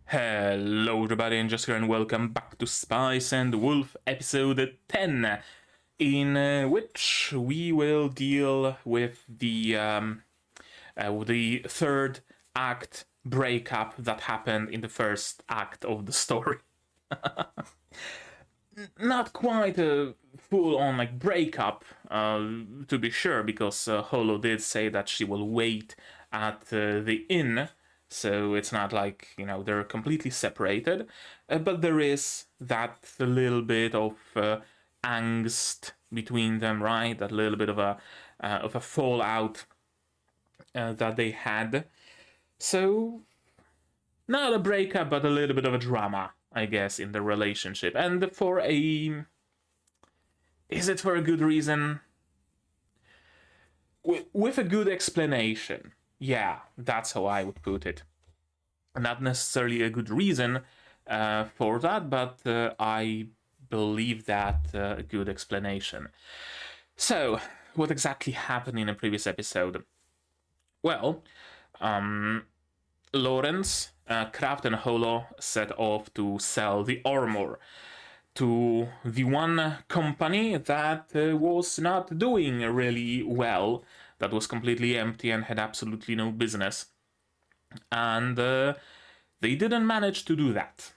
Hello everybody, and just here and welcome back to Spice and Wolf episode 10, in which we will deal with the third act breakup that happened in the first act of the story. Not quite a full-on breakup, to be sure, because Holo did say that she will wait at the inn. So it's not like, they're completely separated, but there is that little bit of angst between them, right? That little bit of a fallout that they had. So not a breakup, but a little bit of a drama, I guess, in the relationship. And is it for a good reason? With a good explanation. Yeah, that's how I would put it. Not necessarily a good reason for that, but I believe that a good explanation. So, what exactly happened in a previous episode? Well, Lawrence, Kraft, and Holo set off to sell the armor to the one company that was not doing really well, that was completely empty and had absolutely no business. And they didn't manage to do that.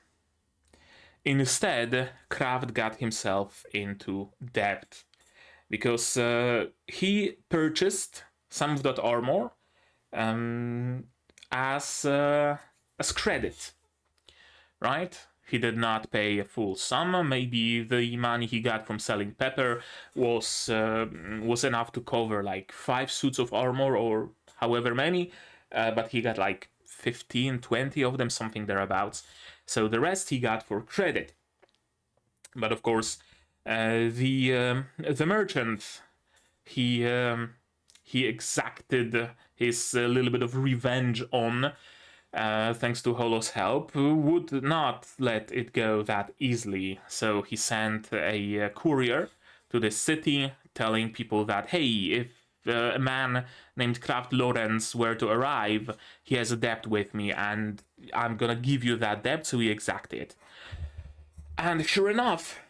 Instead, Kraft got himself into debt because he purchased some of that armor as credit, right? He did not pay a full sum. Maybe the money he got from selling pepper was enough to cover like 5 suits of armor or however many, but he got like 15, 20 of them, something thereabouts. So the rest he got for credit. But of course, the merchant, he exacted his little bit of revenge on. Thanks to Holo's help, would not let it go that easily. So he sent a courier to the city telling people that, hey, if a man named Kraft Lawrence were to arrive, he has a debt with me and I'm gonna give you that debt, so he exacted it. And sure enough,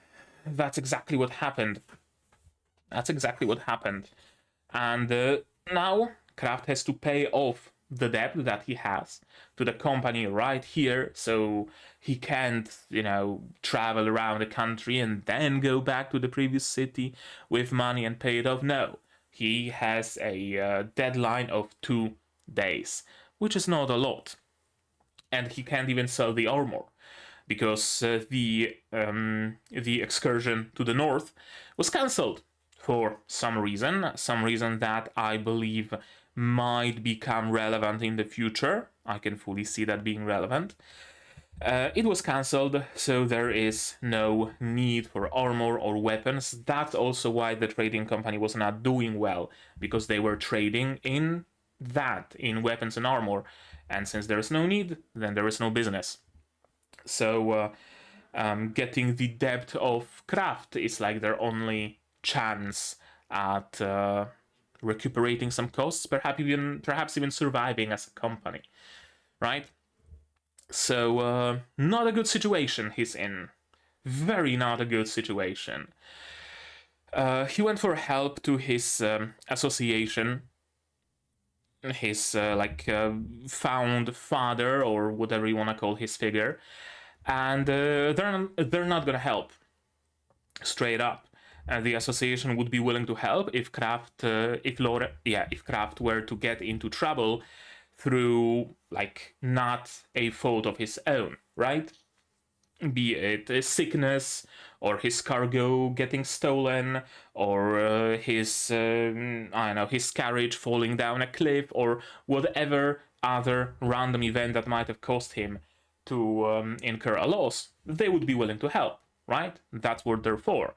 that's exactly what happened. And now Kraft has to pay off the debt that he has to the company right here, so he can't, travel around the country and then go back to the previous city with money and pay it off. No, he has a deadline of 2 days, which is not a lot. And he can't even sell the armor because the excursion to the north was cancelled for some reason that I believe might become relevant in the future. I can fully see that being relevant. It was cancelled, so there is no need for armor or weapons. That's also why the trading company was not doing well, because they were trading in weapons and armor. And since there is no need, then there is no business. So getting the debt of Kraft is like their only chance at recuperating some costs, perhaps even surviving as a company, right? So not a good situation he's in. Very not a good situation. He went for help to his association, his found father, or whatever you want to call his figure, and they're not gonna help. Straight up. The association would be willing to help if Kraft were to get into trouble through not a fault of his own, right? Be it a sickness, or his cargo getting stolen, or his carriage falling down a cliff, or whatever other random event that might have caused him to incur a loss. They would be willing to help, right? That's what they're for.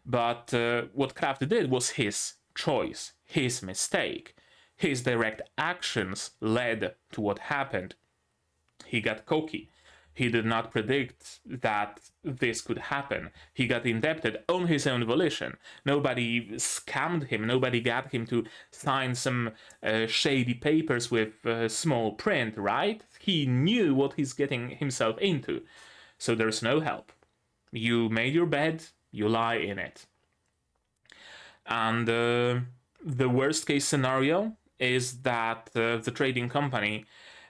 But what Kraft did was his choice, his mistake. His direct actions led to what happened. He got cocky. He did not predict that this could happen. He got indebted on his own volition. Nobody scammed him. Nobody got him to sign some shady papers with small print, right? he knew what he's getting himself into. So there's no help. You made your bed, you lie in it. And the worst case scenario is that the trading company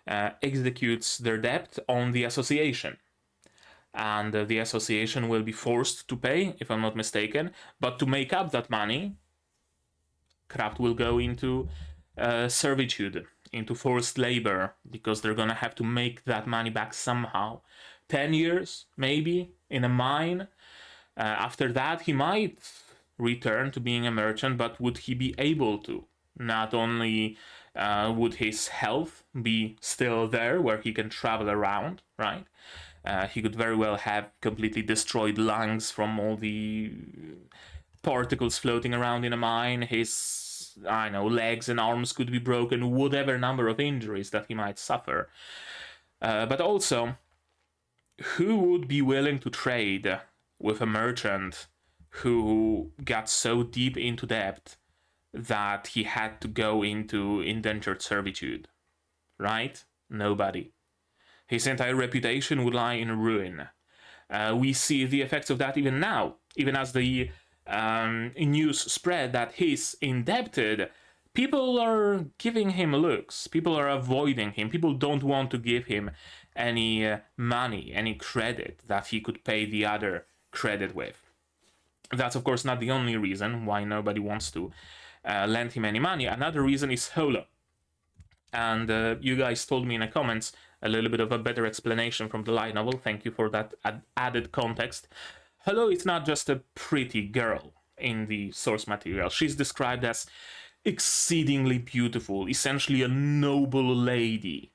executes their debt on the association. And the association will be forced to pay, if I'm not mistaken. But to make up that money, Kraft will go into servitude, into forced labor, because they're gonna have to make that money back somehow. 10 years, maybe, in a mine. After that, he might return to being a merchant, but would he be able to? Not only would his health be still there, where he can travel around, right? He could very well have completely destroyed lungs from all the particles floating around in a mine. His, I know, legs and arms could be broken, whatever number of injuries that he might suffer. But also, who would be willing to trade with a merchant who got so deep into debt that he had to go into indentured servitude, right? Nobody. His entire reputation would lie in ruin. We see the effects of that even now, even as the news spread that he's indebted. People are giving him looks. People are avoiding him. People don't want to give him any money, any credit that he could pay the other credit with. That's, of course, not the only reason why nobody wants to lend him any money. Another reason is Holo. And you guys told me in the comments a little bit of a better explanation from the light novel. Thank you for that added context. Holo is not just a pretty girl in the source material. She's described as exceedingly beautiful, essentially a noble lady,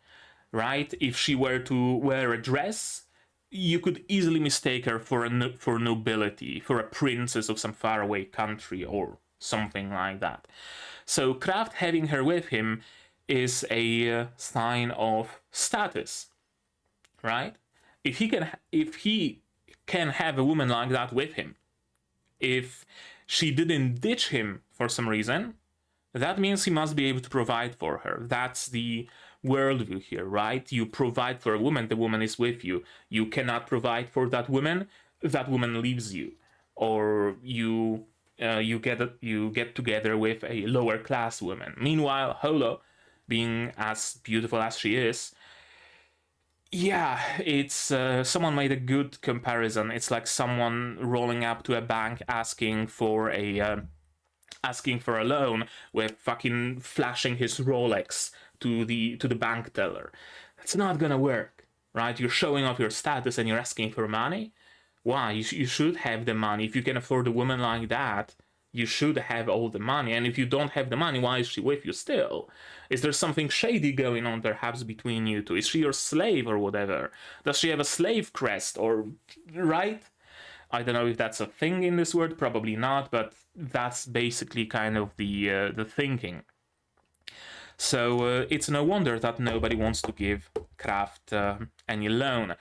right? If she were to wear a dress, you could easily mistake her for nobility, for a princess of some faraway country or something like that. So Kraft having her with him is a sign of status, right? If he can have a woman like that with him, if she didn't ditch him for some reason, that means he must be able to provide for her. That's the worldview here, right? You provide for a woman, the woman is with you. You cannot provide for that woman leaves you, or you get together with a lower class woman. Meanwhile, Holo, being as beautiful as she is, yeah, it's someone made a good comparison. It's like someone rolling up to a bank asking for a loan with fucking flashing his Rolex to the bank teller. That's not gonna work, right? You're showing off your status and you're asking for money. Why? You should have the money. If you can afford a woman like that, you should have all the money. And if you don't have the money, why is she with you still? Is there something shady going on perhaps between you two? Is she your slave or whatever? Does she have a slave crest or, right? I don't know if that's a thing in this world, probably not, but that's basically kind of the thinking. So it's no wonder that nobody wants to give Kraft any loan.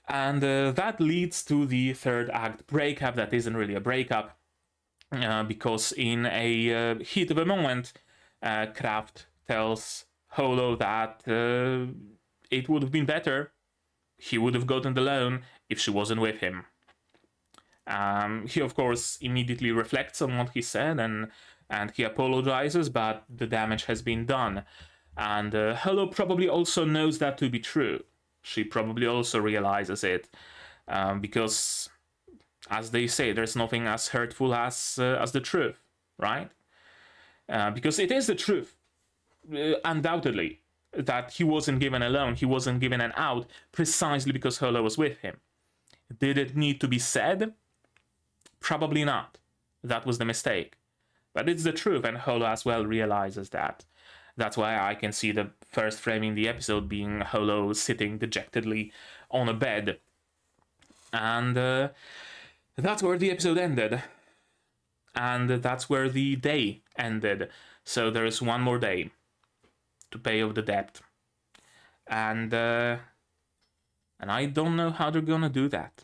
And that leads to the third act breakup that isn't really a breakup, because in a heat of a moment, Kraft tells Holo that it would have been better, he would have gotten the loan if she wasn't with him. He, of course, immediately reflects on what he said and he apologizes, but the damage has been done. And Holo probably also knows that to be true. She probably also realizes it, because, as they say, there's nothing as hurtful as the truth, right? Because it is the truth, undoubtedly, that he wasn't given a loan, he wasn't given an out, precisely because Holo was with him. Did it need to be said? Probably not. That was the mistake. But it's the truth, and Holo as well realizes that. That's why I can see the first frame in the episode being Holo sitting dejectedly on a bed. And that's where the episode ended. And that's where the day ended. So there is one more day to pay off the debt. And I don't know how they're gonna do that.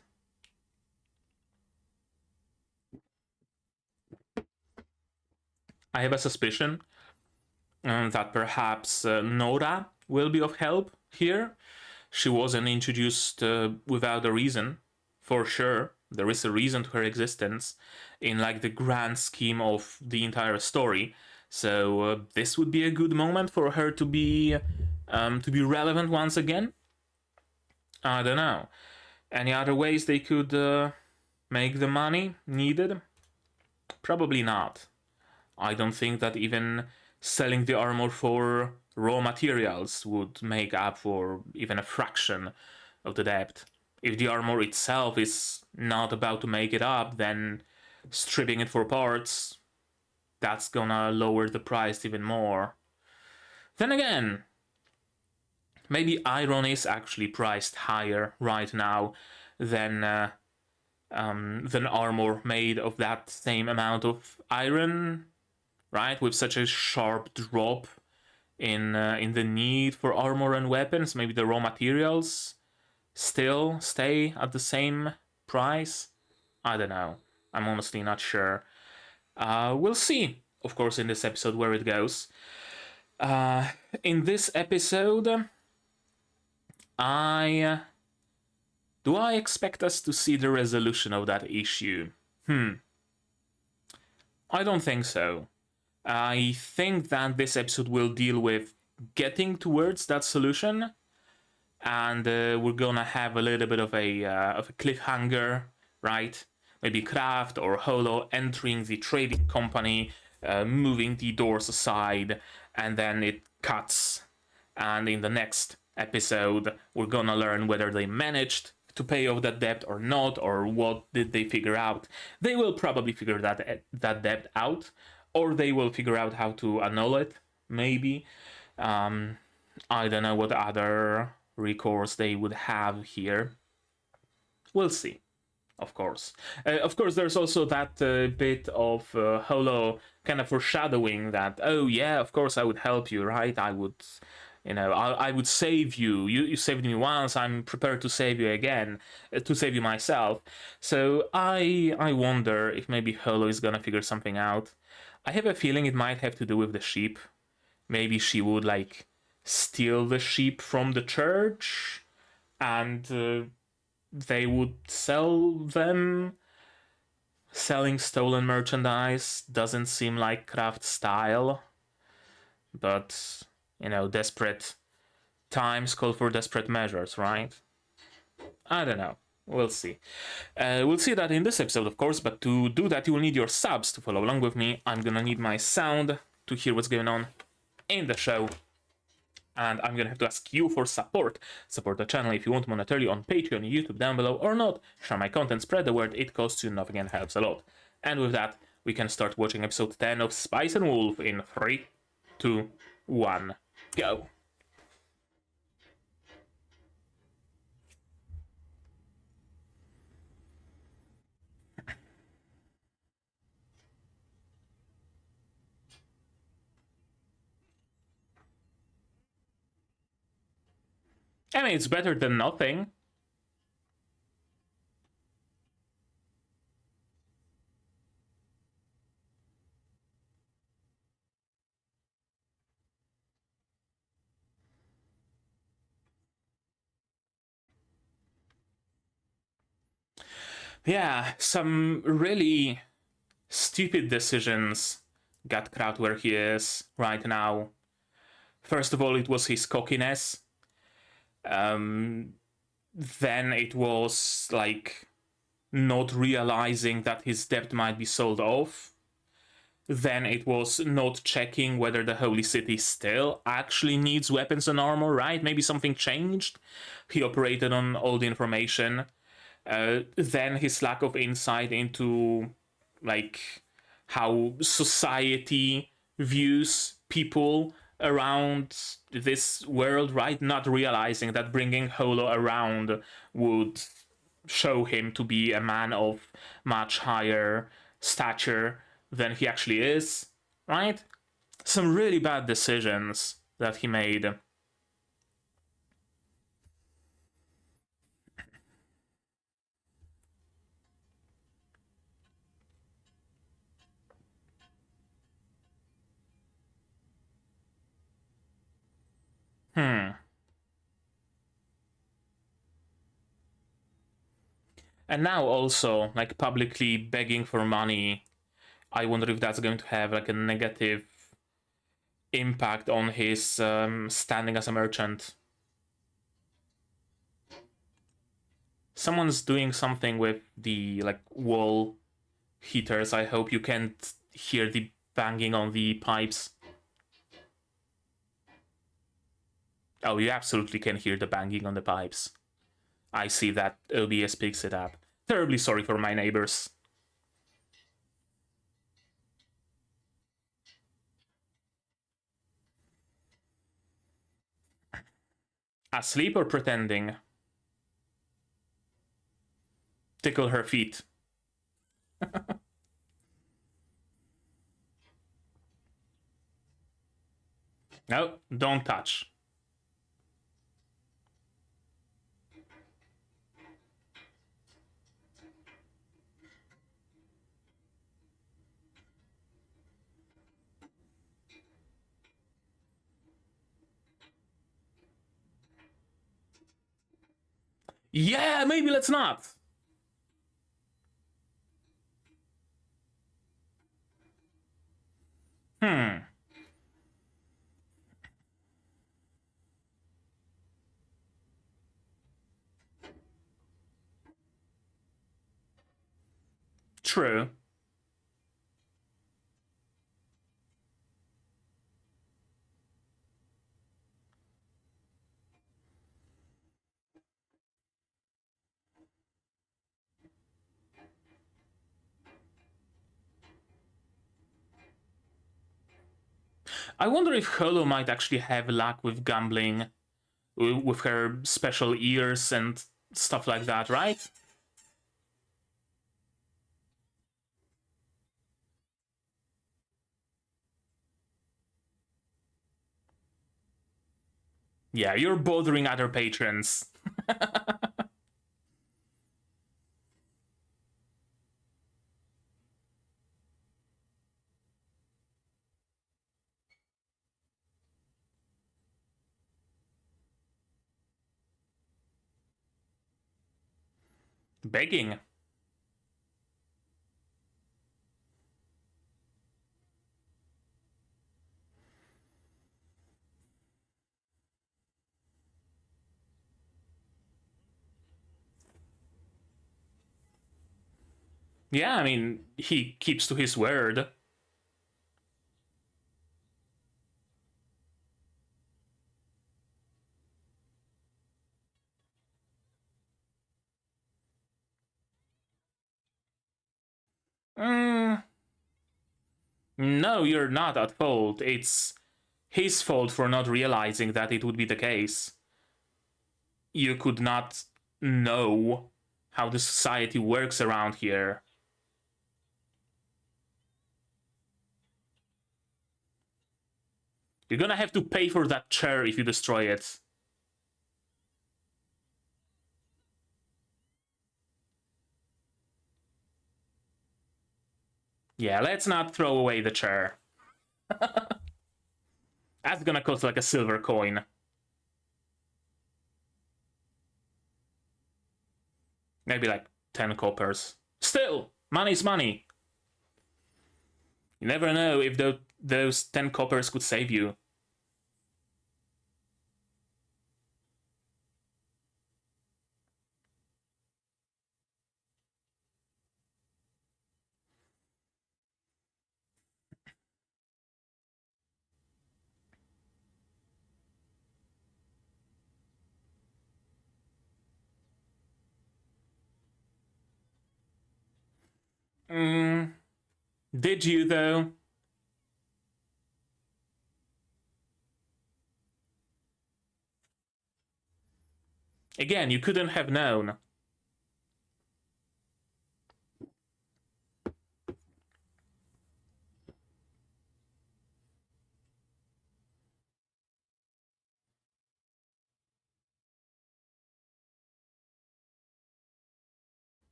I have a suspicion that perhaps Nora will be of help here, She wasn't introduced without a reason, for sure. There is a reason to her existence in like the grand scheme of the entire story. So this would be a good moment for her to be relevant once again. I don't know. Any other ways they could make the money needed? Probably not. I don't think that even selling the armor for raw materials would make up for even a fraction of the debt. If the armor itself is not about to make it up, then stripping it for parts, that's gonna lower the price even more. Then again, maybe iron is actually priced higher right now than armor made of that same amount of iron, right? With such a sharp drop in the need for armor and weapons, maybe the raw materials still stay at the same price. I don't know. I'm honestly not sure. We'll see, of course, in this episode where it goes. In this episode, I expect us to see the resolution of that issue? I don't think so. I think that this episode will deal with getting towards that solution, and we're gonna have a little bit of a cliffhanger, right? Maybe Kraft or Holo entering the trading company, moving the doors aside, and then it cuts. And in the next episode, we're gonna learn whether they managed to pay off that debt or not, or what did they figure out. They will probably figure that debt out, or they will figure out how to annul it, maybe. I don't know what other recourse they would have here. We'll see, of course. Of course, there's also that bit of Holo kind of foreshadowing that, oh yeah, of course I would help you, right? I would, I would save you. You saved me once, I'm prepared to save you again, to save you myself. So I wonder if maybe Holo is gonna figure something out. I have a feeling it might have to do with the sheep. Maybe she would, like, steal the sheep from the church, and they would sell them. Selling stolen merchandise doesn't seem like Kraft's style, but, desperate times call for desperate measures, right? I don't know. We'll see. We'll see that in this episode, of course, but to do that, you will need your subs to follow along with me. I'm gonna need my sound to hear what's going on in the show. And I'm gonna have to ask you for support. Support the channel if you want monetarily on Patreon, YouTube down below, or not. Share my content, spread the word, it costs you nothing and helps a lot. And with that, we can start watching episode 10 of Spice and Wolf in 3, 2, 1, go. I mean, it's better than nothing. Yeah, some really stupid decisions got Kraut where he is right now. First of all, it was his cockiness. Then it was, like, not realizing that his debt might be sold off. Then it was not checking whether the Holy City still actually needs weapons and armor, right? Maybe something changed. He operated on all the information. Then his lack of insight into, like, how society views people around this world, right? Not realizing that bringing Holo around would show him to be a man of much higher stature than he actually is, right? Some really bad decisions that he made. And now also, like, publicly begging for money, I wonder if that's going to have like a negative impact on his standing as a merchant. Someone's doing something with the like wall heaters. I hope you can't hear the banging on the pipes. Oh, you absolutely can hear the banging on the pipes. I see that OBS picks it up. Terribly sorry for my neighbors. Asleep or pretending? Tickle her feet. No, don't touch. Yeah, maybe let's not. Hmm. True. I wonder if Holo might actually have luck with gambling, with her special ears and stuff like that, right? Yeah, you're bothering other patrons. Begging. Yeah, I mean, he keeps to his word. Mm, no, you're not at fault. It's his fault for not realizing that it would be the case. You could not know how the society works around here. You're gonna have to pay for that chair if you destroy it. Yeah, let's not throw away the chair. That's gonna cost like a silver coin. Maybe like 10 coppers. Still, money's money. You never know if those 10 coppers could save you. Mm, did you, though? Again, you couldn't have known.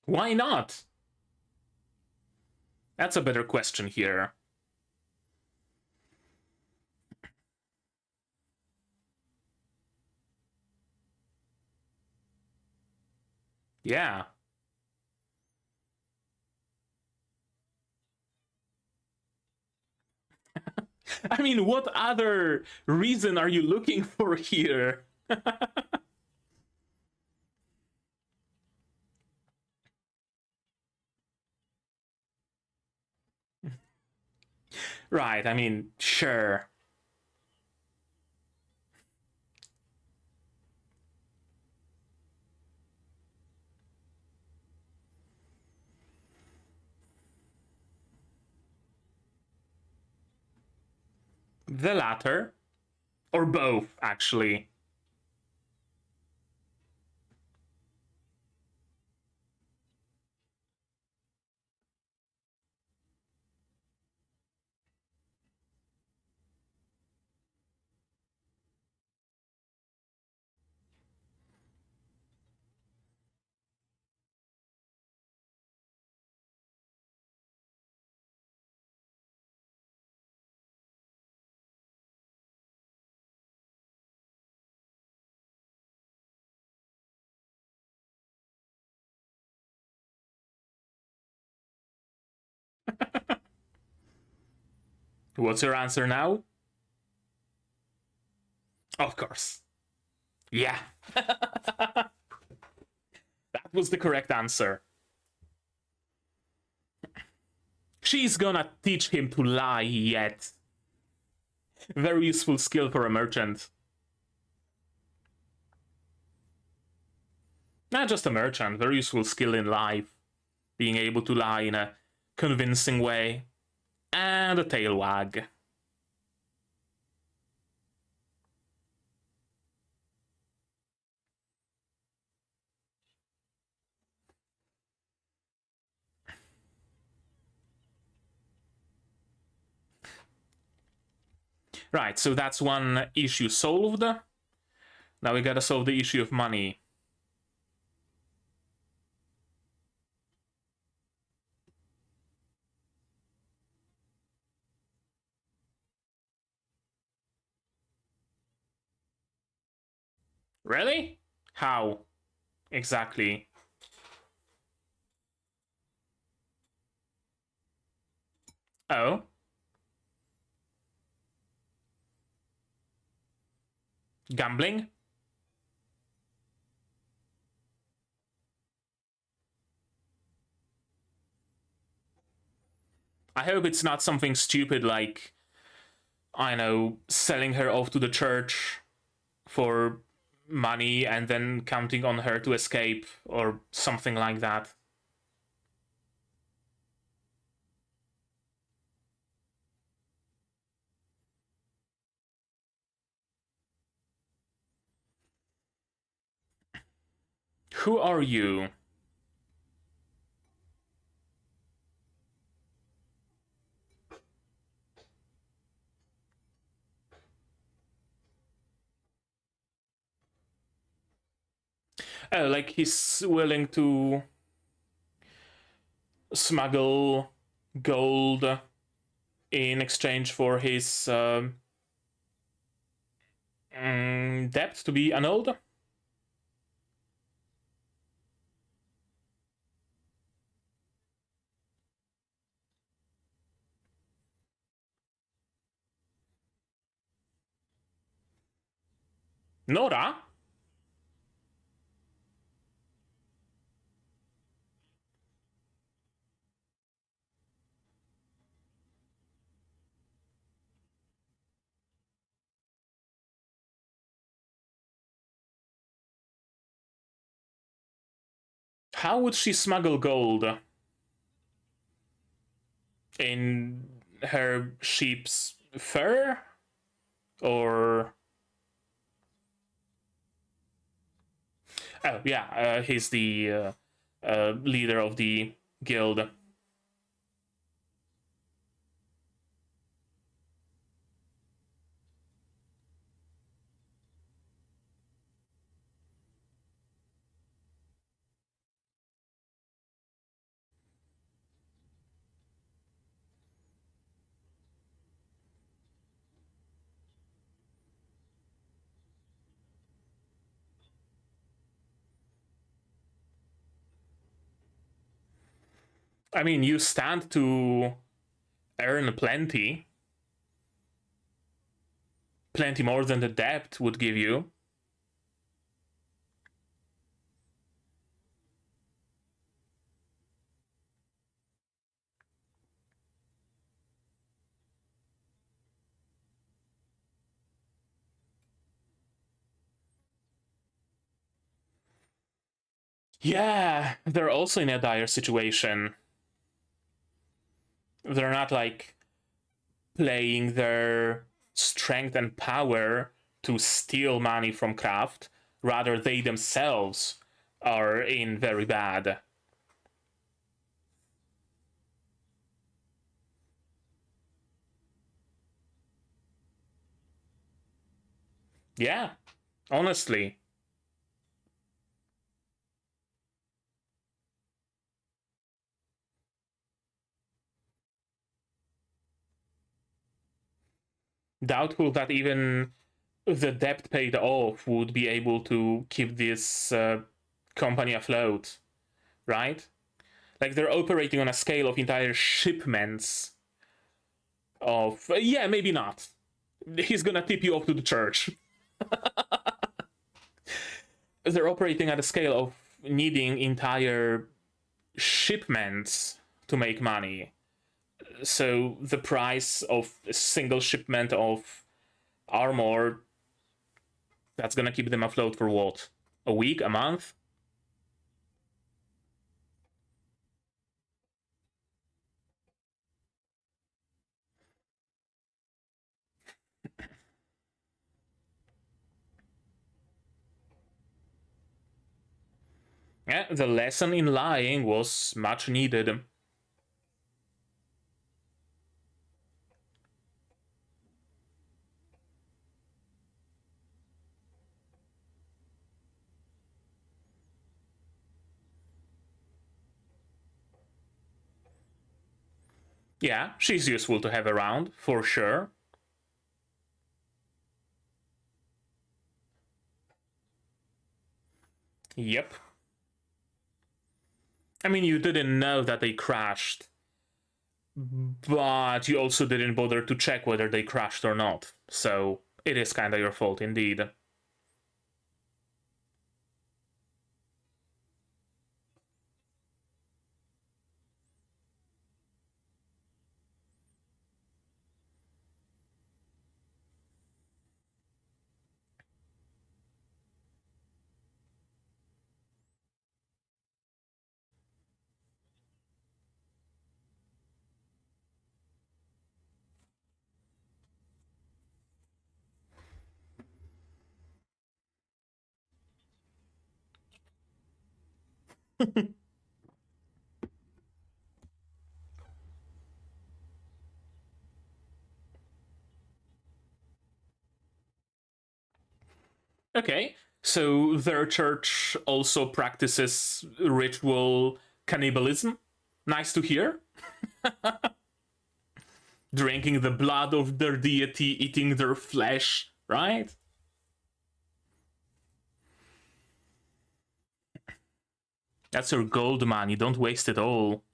Why not? That's a better question here. Yeah. I mean, what other reason are you looking for here? Right, I mean, sure. The latter. Or both, actually. What's your answer now? Of course. Yeah. That was the correct answer. She's gonna teach him to lie yet. Very useful skill for a merchant. Not just a merchant, very useful skill in life. Being able to lie in a convincing way. And a tail wag. Right, so that's one issue solved. Now we gotta solve the issue of money. Really? How? Exactly. Oh? Gambling? I hope it's not something stupid like, I know, selling her off to the church for money and then counting on her to escape or something like that. Who are you? Oh, like he's willing to smuggle gold in exchange for his debt to be annulled? Nora? How would she smuggle gold in her sheep's fur? Or. Oh, yeah, he's the leader of the guild. I mean, you stand to earn plenty more than the debt would give you. Yeah, they're also in a dire situation. They're not like playing their strength and power to steal money from Kraft. Rather, they themselves are in very bad. Yeah, honestly. Doubtful that even the debt paid off would be able to keep this company afloat, right? Like they're operating on a scale of entire shipments of, yeah, maybe not. He's gonna tip you off to the church. They're operating at a scale of needing entire shipments to make money. So the price of a single shipment of armor, that's gonna keep them afloat for what? A week? A month? Yeah, the lesson in lying was much needed. Yeah, she's useful to have around, for sure. Yep. I mean, you didn't know that they crashed, but you also didn't bother to check whether they crashed or not. So it is kinda your fault indeed. Okay, so their church also practices ritual cannibalism. Nice to hear. Drinking the blood of their deity, eating their flesh, right? That's your gold money, don't waste it all.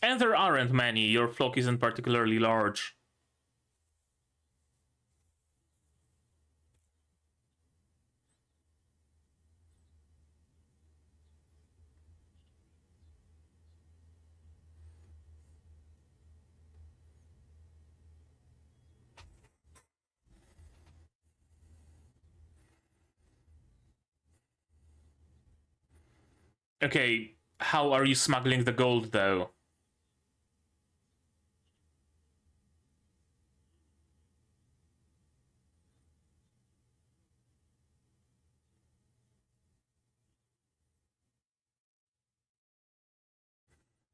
And there aren't many, your flock isn't particularly large. Okay, how are you smuggling the gold though?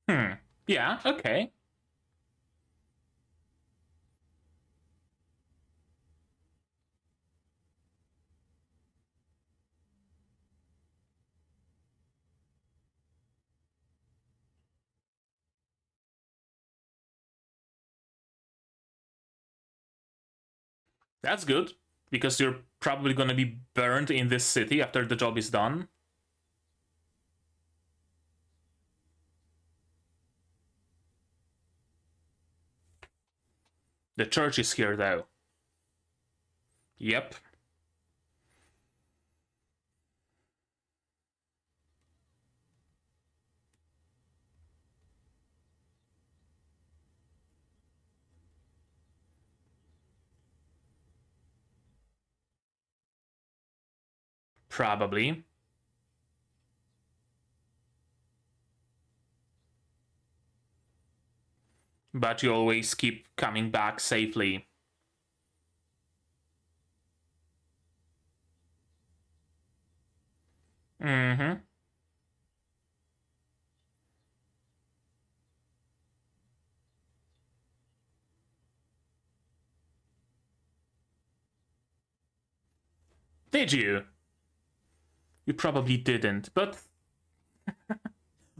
Hmm. Yeah, okay. That's good, because you're probably gonna be burned in this city after the job is done. The church is here, though. Yep. Probably. But you always keep coming back safely. Mm-hmm. Did you? You probably didn't, but...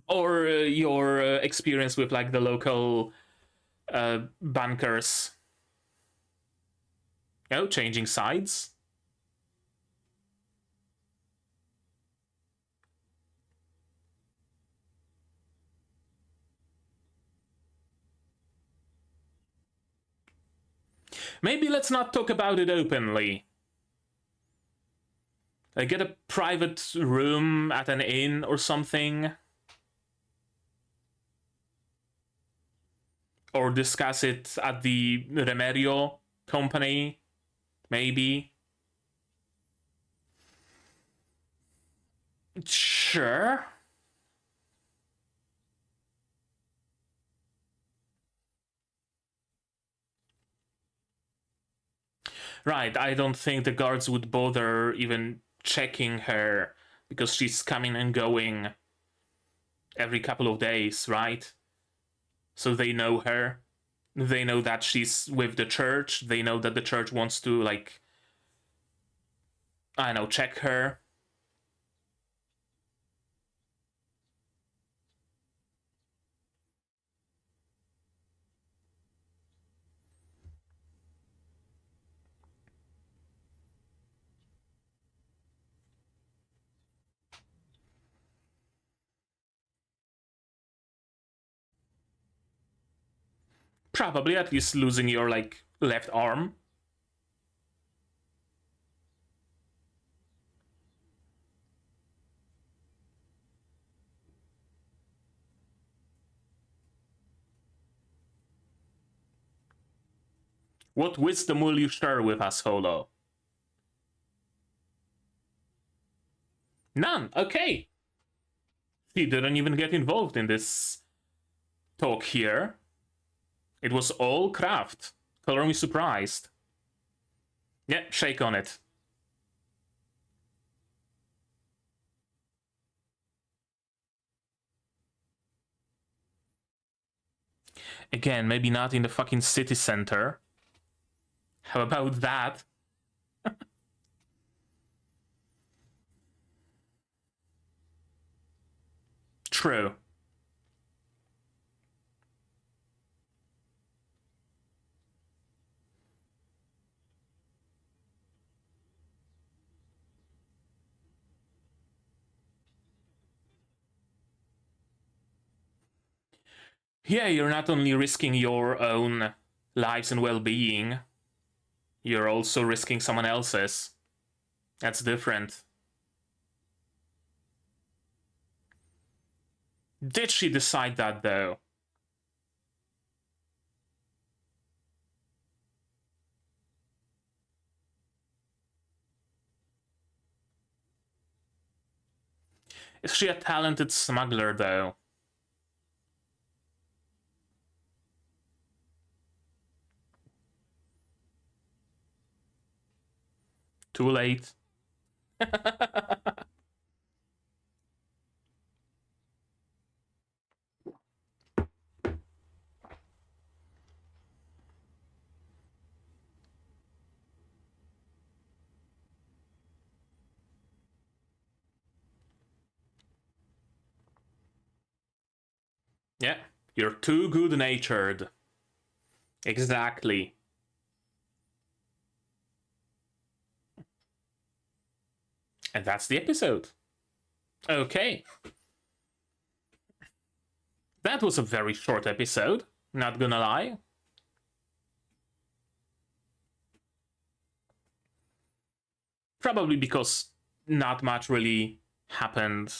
Or your experience with, like, the local bankers. You know, changing sides. Maybe let's not talk about it openly. Get a private room at an inn or something. Or discuss it at the Remedio company, maybe. Sure. Right, I don't think the guards would bother even checking her because she's coming and going every couple of days, right? So they know her. They know that she's with the church. They know that the church wants to, like, I don't know, check her. Probably at least losing your, like, left arm. What wisdom will you share with us, Holo? None. Okay. He didn't even get involved in this talk here. It was all craft. Color me surprised. Yeah, shake on it. Again, maybe not in the fucking city center. How about that? True. Yeah, you're not only risking your own lives and well-being, you're also risking someone else's. That's different. Did she decide that, though? Is she a talented smuggler, though? Too late. Yeah, you're too good-natured. Exactly. And that's the episode. Okay. That was a very short episode, not gonna lie. Probably because not much really happened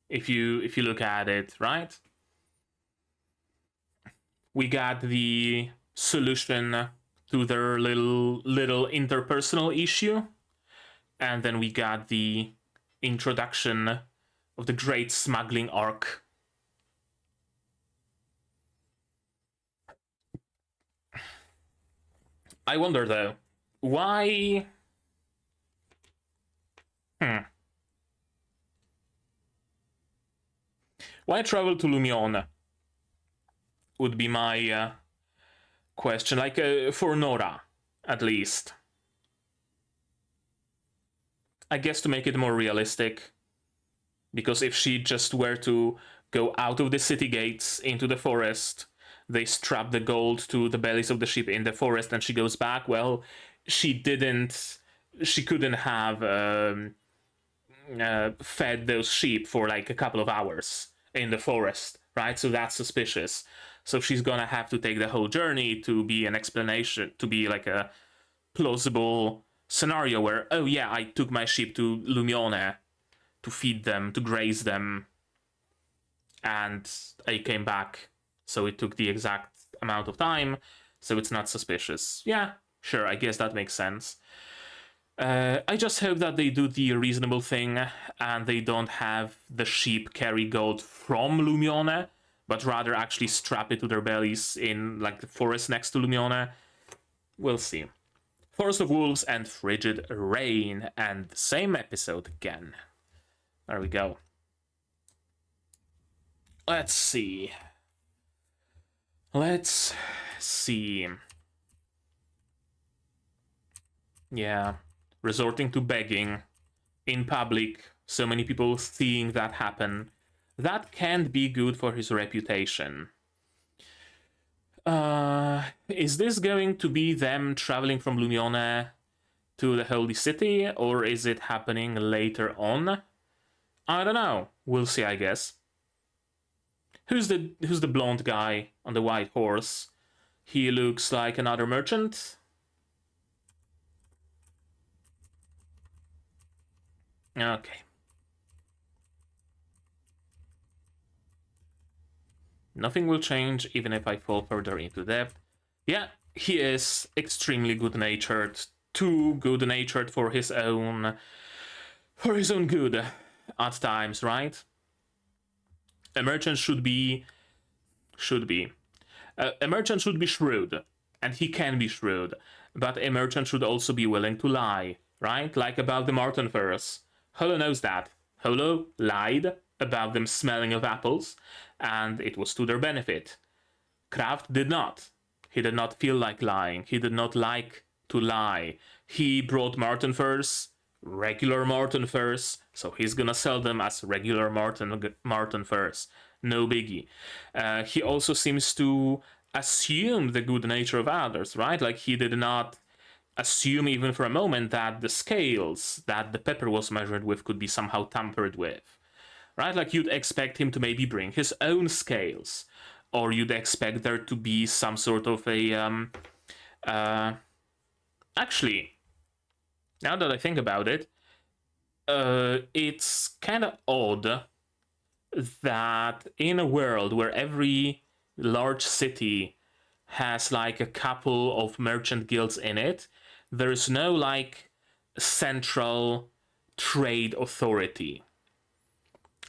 if you look at it, right? We got the solution to their little interpersonal issue, and then we got the introduction of the great smuggling arc. I wonder though, why? Why travel to Lumion? Would be my question. Like for Nora, at least. I guess to make it more realistic. Because if she just were to go out of the city gates into the forest, they strap the gold to the bellies of the sheep in the forest, and she goes back, well, she couldn't have fed those sheep for like a couple of hours in the forest, right? So that's suspicious. So she's gonna have to take the whole journey to be an explanation, to be like a plausible scenario where, oh yeah, I took my sheep to Lumione to feed them, to graze them, and I came back. So it took the exact amount of time, so it's not suspicious. Yeah, sure, I guess that makes sense. I just hope that they do the reasonable thing and they don't have the sheep carry gold from Lumione, but rather actually strap it to their bellies in like the forest next to Lumione. We'll see. Forest of Wolves and Frigid Rain, and the same episode again. There we go. Let's see. Yeah. Resorting to begging in public, so many people seeing that happen, that can't be good for his reputation. Is this going to be them traveling from Lumione to the Holy City, or is it happening later on? I don't know. We'll see, I guess. Who's the blonde guy on the white horse? He looks like another merchant. Okay. Nothing will change even if I fall further into depth. Yeah, he is extremely good-natured. Too good-natured for his own good at times, right? A merchant should be shrewd, and he can be shrewd, but a merchant should also be willing to lie, right? Like about the Marten furs. Holo knows that. Holo lied about them smelling of apples, and it was to their benefit. Kraft did not. He did not feel like lying. He did not like to lie. He brought Marten furs, regular Marten furs, so he's gonna sell them as regular Marten furs. No biggie. He also seems to assume the good nature of others, right? Like he did not assume even for a moment that the scales that the pepper was measured with could be somehow tampered with, right? Like you'd expect him to maybe bring his own scales, or you'd expect there to be some sort of a actually, now that I think about it, it's kind of odd that in a world where every large city has like a couple of merchant guilds in it, there's no like central trade authority.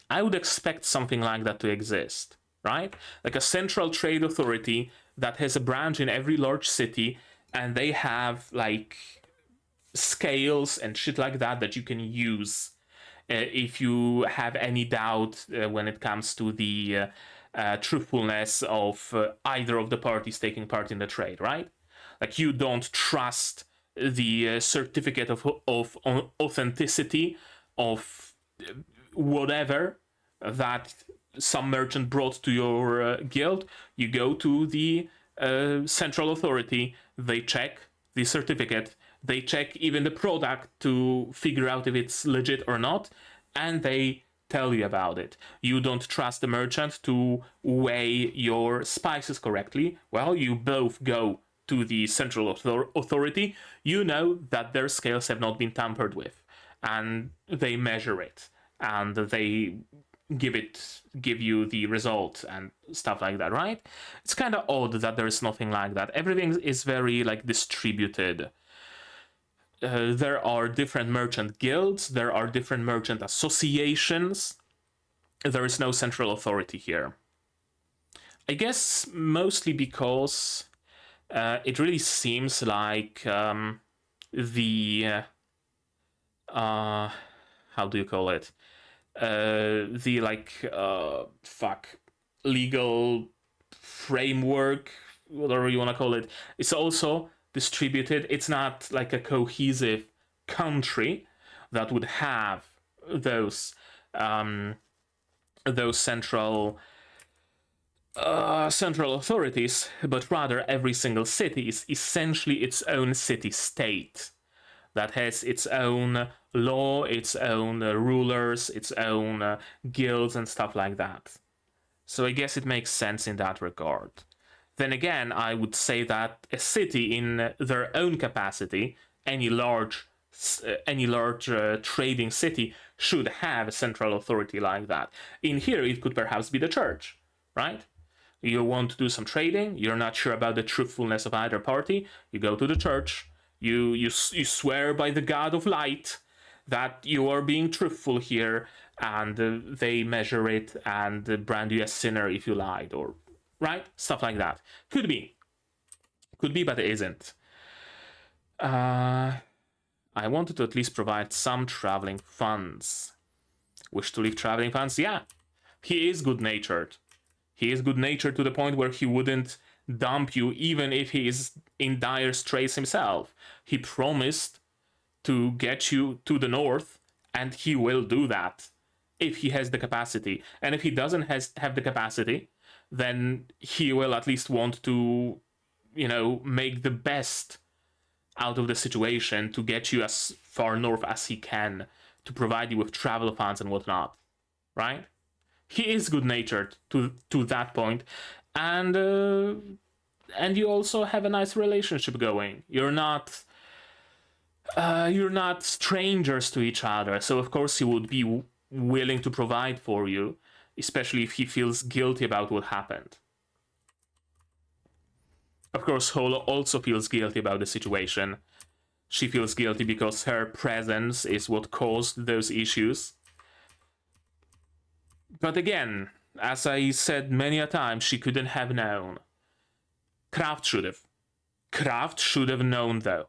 I would expect something like that to exist, right? Like a central trade authority that has a branch in every large city, and they have like scales and shit like that you can use if you have any doubt when it comes to the truthfulness of either of the parties taking part in the trade, right? Like you don't trust the certificate of authenticity of whatever that some merchant brought to your guild. You go to the central authority, they check the certificate, They check even the product to figure out if it's legit or not, and they tell you about it. You don't trust the merchant to weigh your spices correctly. Well, you both go to the central authority. You know that their scales have not been tampered with, and they measure it, and they give you the result and stuff like that, right? It's kind of odd that there's nothing like that. Everything is very like distributed. There are different merchant guilds, there are different merchant associations. There is no central authority here. I guess mostly because it really seems like the how do you call it? The legal framework, whatever you want to call it, it's also distributed. It's not like a cohesive country that would have those central authorities, but rather every single city is essentially its own city-state that has its own law, its own rulers, its own guilds and stuff like that. So I guess it makes sense in that regard. Then again, I would say that a city in their own capacity, any large trading city, should have a central authority like that. In here, it could perhaps be the church, right? You want to do some trading, you're not sure about the truthfulness of either party, you go to the church, you swear by the god of light that you are being truthful here, and they measure it and brand you as sinner if you lied, or right, stuff like that. Could be, but it isn't. I wanted to at least provide some traveling funds. Wish to leave traveling funds? Yeah, he is good-natured. He is good-natured to the point where he wouldn't dump you even if he is in dire straits himself. He promised to get you to the north, and he will do that if he has the capacity. And if he doesn't have the capacity, then he will at least want to, make the best out of the situation to get you as far north as he can, to provide you with travel funds and whatnot, right? He is good-natured to that point, and you also have a nice relationship going. You're not strangers to each other, so of course he would be willing to provide for you, especially if he feels guilty about what happened. Of course, Holo also feels guilty about the situation. She feels guilty because her presence is what caused those issues. But again, as I said many a time, she couldn't have known. Kraft should have. Kraft should have known, though.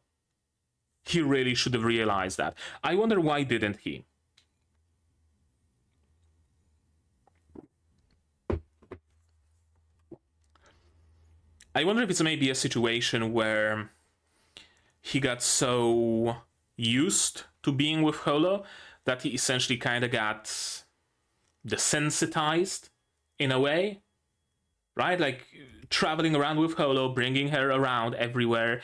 He really should have realized that. I wonder why didn't he? I wonder if it's maybe a situation where he got so used to being with Holo that he essentially kind of got desensitized in a way, right? Like traveling around with Holo, bringing her around everywhere,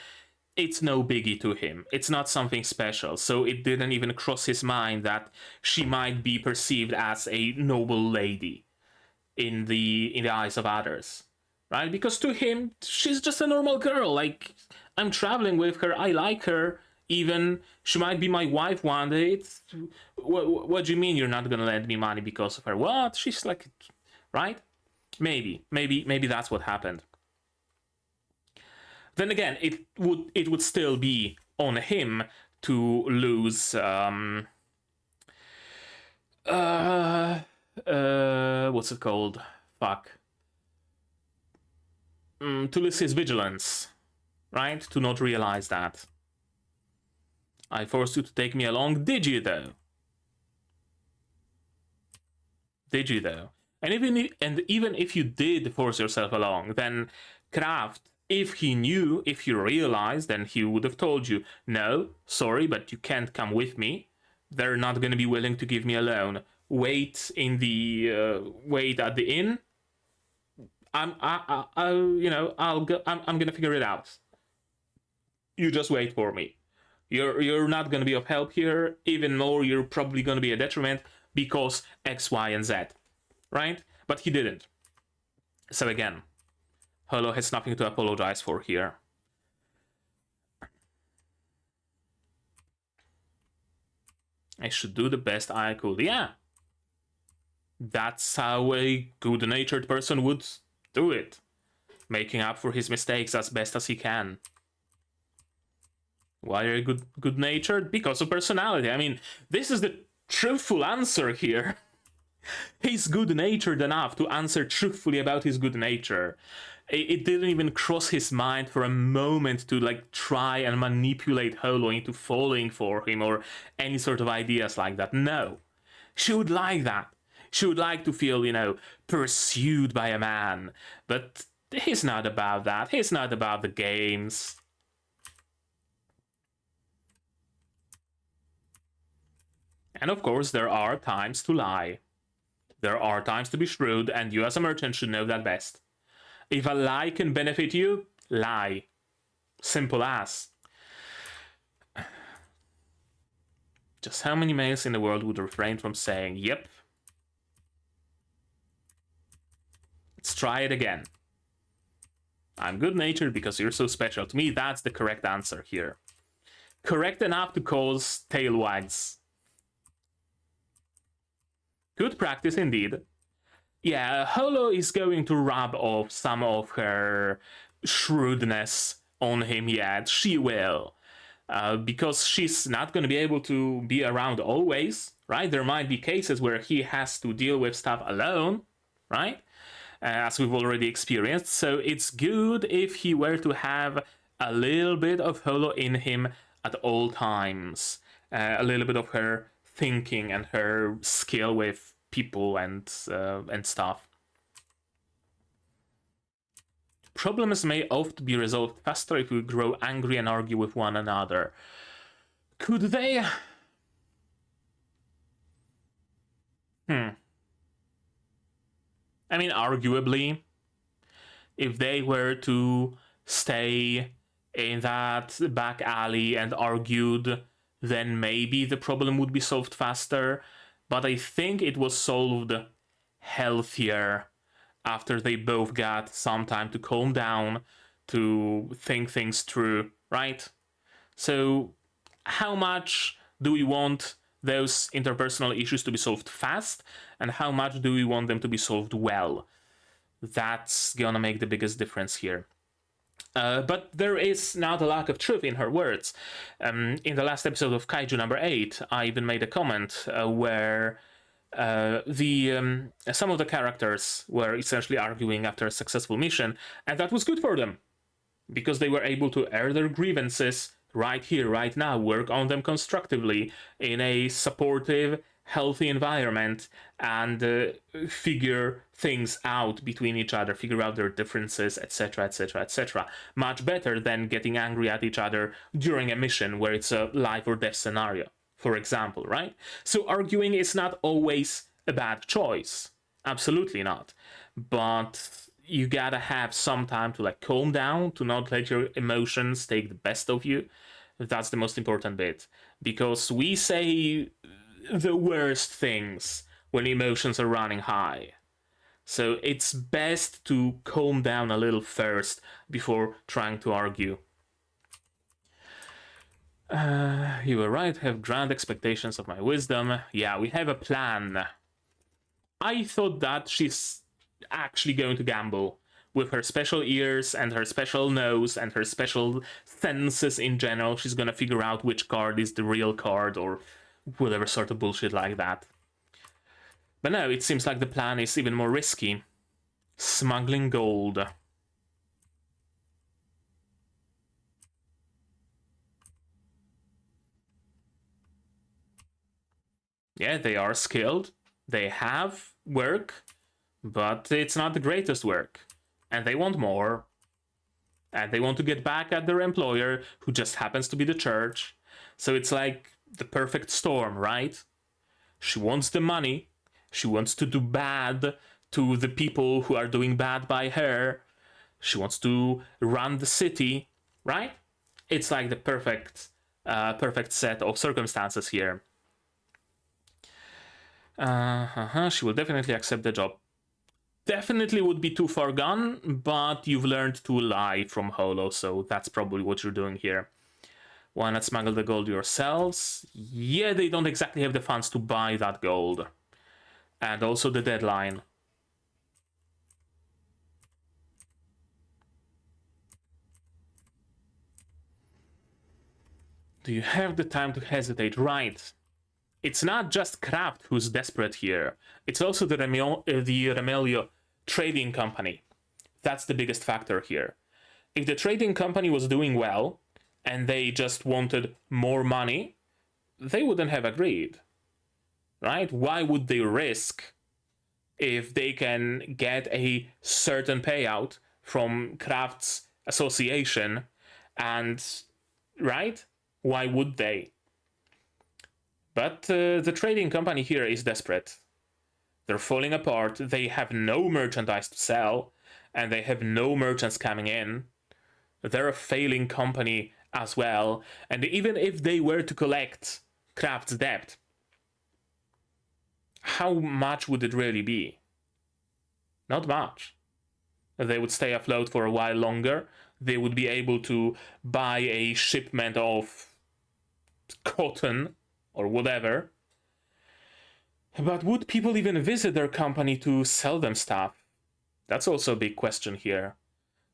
it's no biggie to him. It's not something special, so it didn't even cross his mind that she might be perceived as a noble lady in the eyes of others, right? Because to him, she's just a normal girl. Like, I'm traveling with her, I like her, even she might be my wife one day. What do you mean you're not gonna lend me money because of her? What? She's like, right? Maybe that's what happened. Then again, it would still be on him to lose what's it called? Fuck. To lose his vigilance, right? To not realize that. I forced you to take me along, did you though? Did you though? And even if you did force yourself along, then Kraft, if he realized, then he would have told you, no, sorry, but you can't come with me. They're not going to be willing to give me a loan. Wait at the inn. I'm gonna figure it out. You just wait for me. You're not gonna be of help here. Even more, you're probably gonna be a detriment because X, Y, and Z, right? But he didn't. So again, Holo has nothing to apologize for here. I should do the best I could. Yeah. That's how a good-natured person would do it. Making up for his mistakes as best as he can. Why are you good-natured? Because of personality. I mean, this is the truthful answer here. He's good-natured enough to answer truthfully about his good nature. It didn't even cross his mind for a moment to like try and manipulate Holo into falling for him or any sort of ideas like that. No. She would like that. She would like to feel, you know, pursued by a man. But he's not about that. He's not about the games. And of course, there are times to lie. There are times to be shrewd, and you as a merchant should know that best. If a lie can benefit you, lie. Simple as. Just how many males in the world would refrain from saying, yep? Let's try it again. I'm good-natured because you're so special. To me, that's the correct answer here. Correct enough to cause tail wags. Good practice indeed. Yeah, Holo is going to rub off some of her shrewdness on him yet. She will. Because she's not going to be able to be around always, right? There might be cases where he has to deal with stuff alone, right? As we've already experienced. So it's good if he were to have a little bit of Holo in him at all times. A little bit of her thinking and her skill with people and stuff. Problems may often be resolved faster if we grow angry and argue with one another. Could they? I mean, arguably, if they were to stay in that back alley and argued, then maybe the problem would be solved faster. But I think it was solved healthier after they both got some time to calm down, to think things through, right? So how much do we want those interpersonal issues to be solved fast, and how much do we want them to be solved well? That's gonna make the biggest difference here. But there is not a lack of truth in her words. In the last episode of Kaijuu number 8, I even made a comment where some of the characters were essentially arguing after a successful mission, and that was good for them, because they were able to air their grievances right here, right now, work on them constructively in a supportive, healthy environment, and figure things out between each other, figure out their differences, etc, etc, etc. Much better than getting angry at each other during a mission where it's a life or death scenario, for example, right? So arguing is not always a bad choice. Absolutely not. But you gotta have some time to like calm down, to not let your emotions take the best of you. That's the most important bit. Because we say the worst things when emotions are running high. So it's best to calm down a little first before trying to argue. You were right, have grand expectations of my wisdom. Yeah, we have a plan. I thought that she's actually going to gamble with her special ears and her special nose and her special senses in general. She's gonna figure out which card is the real card or whatever sort of bullshit like that. But no, it seems like the plan is even more risky. Smuggling gold. Yeah, they are skilled. They have work, but it's not the greatest work. And they want more. And they want to get back at their employer, who just happens to be the church. So it's like the perfect storm, right? She wants the money. She wants to do bad to the people who are doing bad by her. She wants to run the city, right? It's like the perfect perfect set of circumstances here. She will definitely accept the job. Definitely would be too far gone, but you've learned to lie from Holo, so that's probably what you're doing here. Why not smuggle the gold yourselves? Yeah, they don't exactly have the funds to buy that gold. And also the deadline. Do you have the time to hesitate? Right. It's not just Kraft who's desperate here. It's also the Remelio trading company. That's the biggest factor here. If the trading company was doing well, and they just wanted more money, they wouldn't have agreed. Right? Why would they risk if they can get a certain payout from Kraft's association? And, right? Why would they? But the trading company here is desperate. They're falling apart. They have no merchandise to sell, and they have no merchants coming in. They're a failing company as well. And even if they were to collect Kraft's debt, how much would it really be? Not much. They would stay afloat for a while longer. They would be able to buy a shipment of cotton or whatever. But would people even visit their company to sell them stuff? That's also a big question here.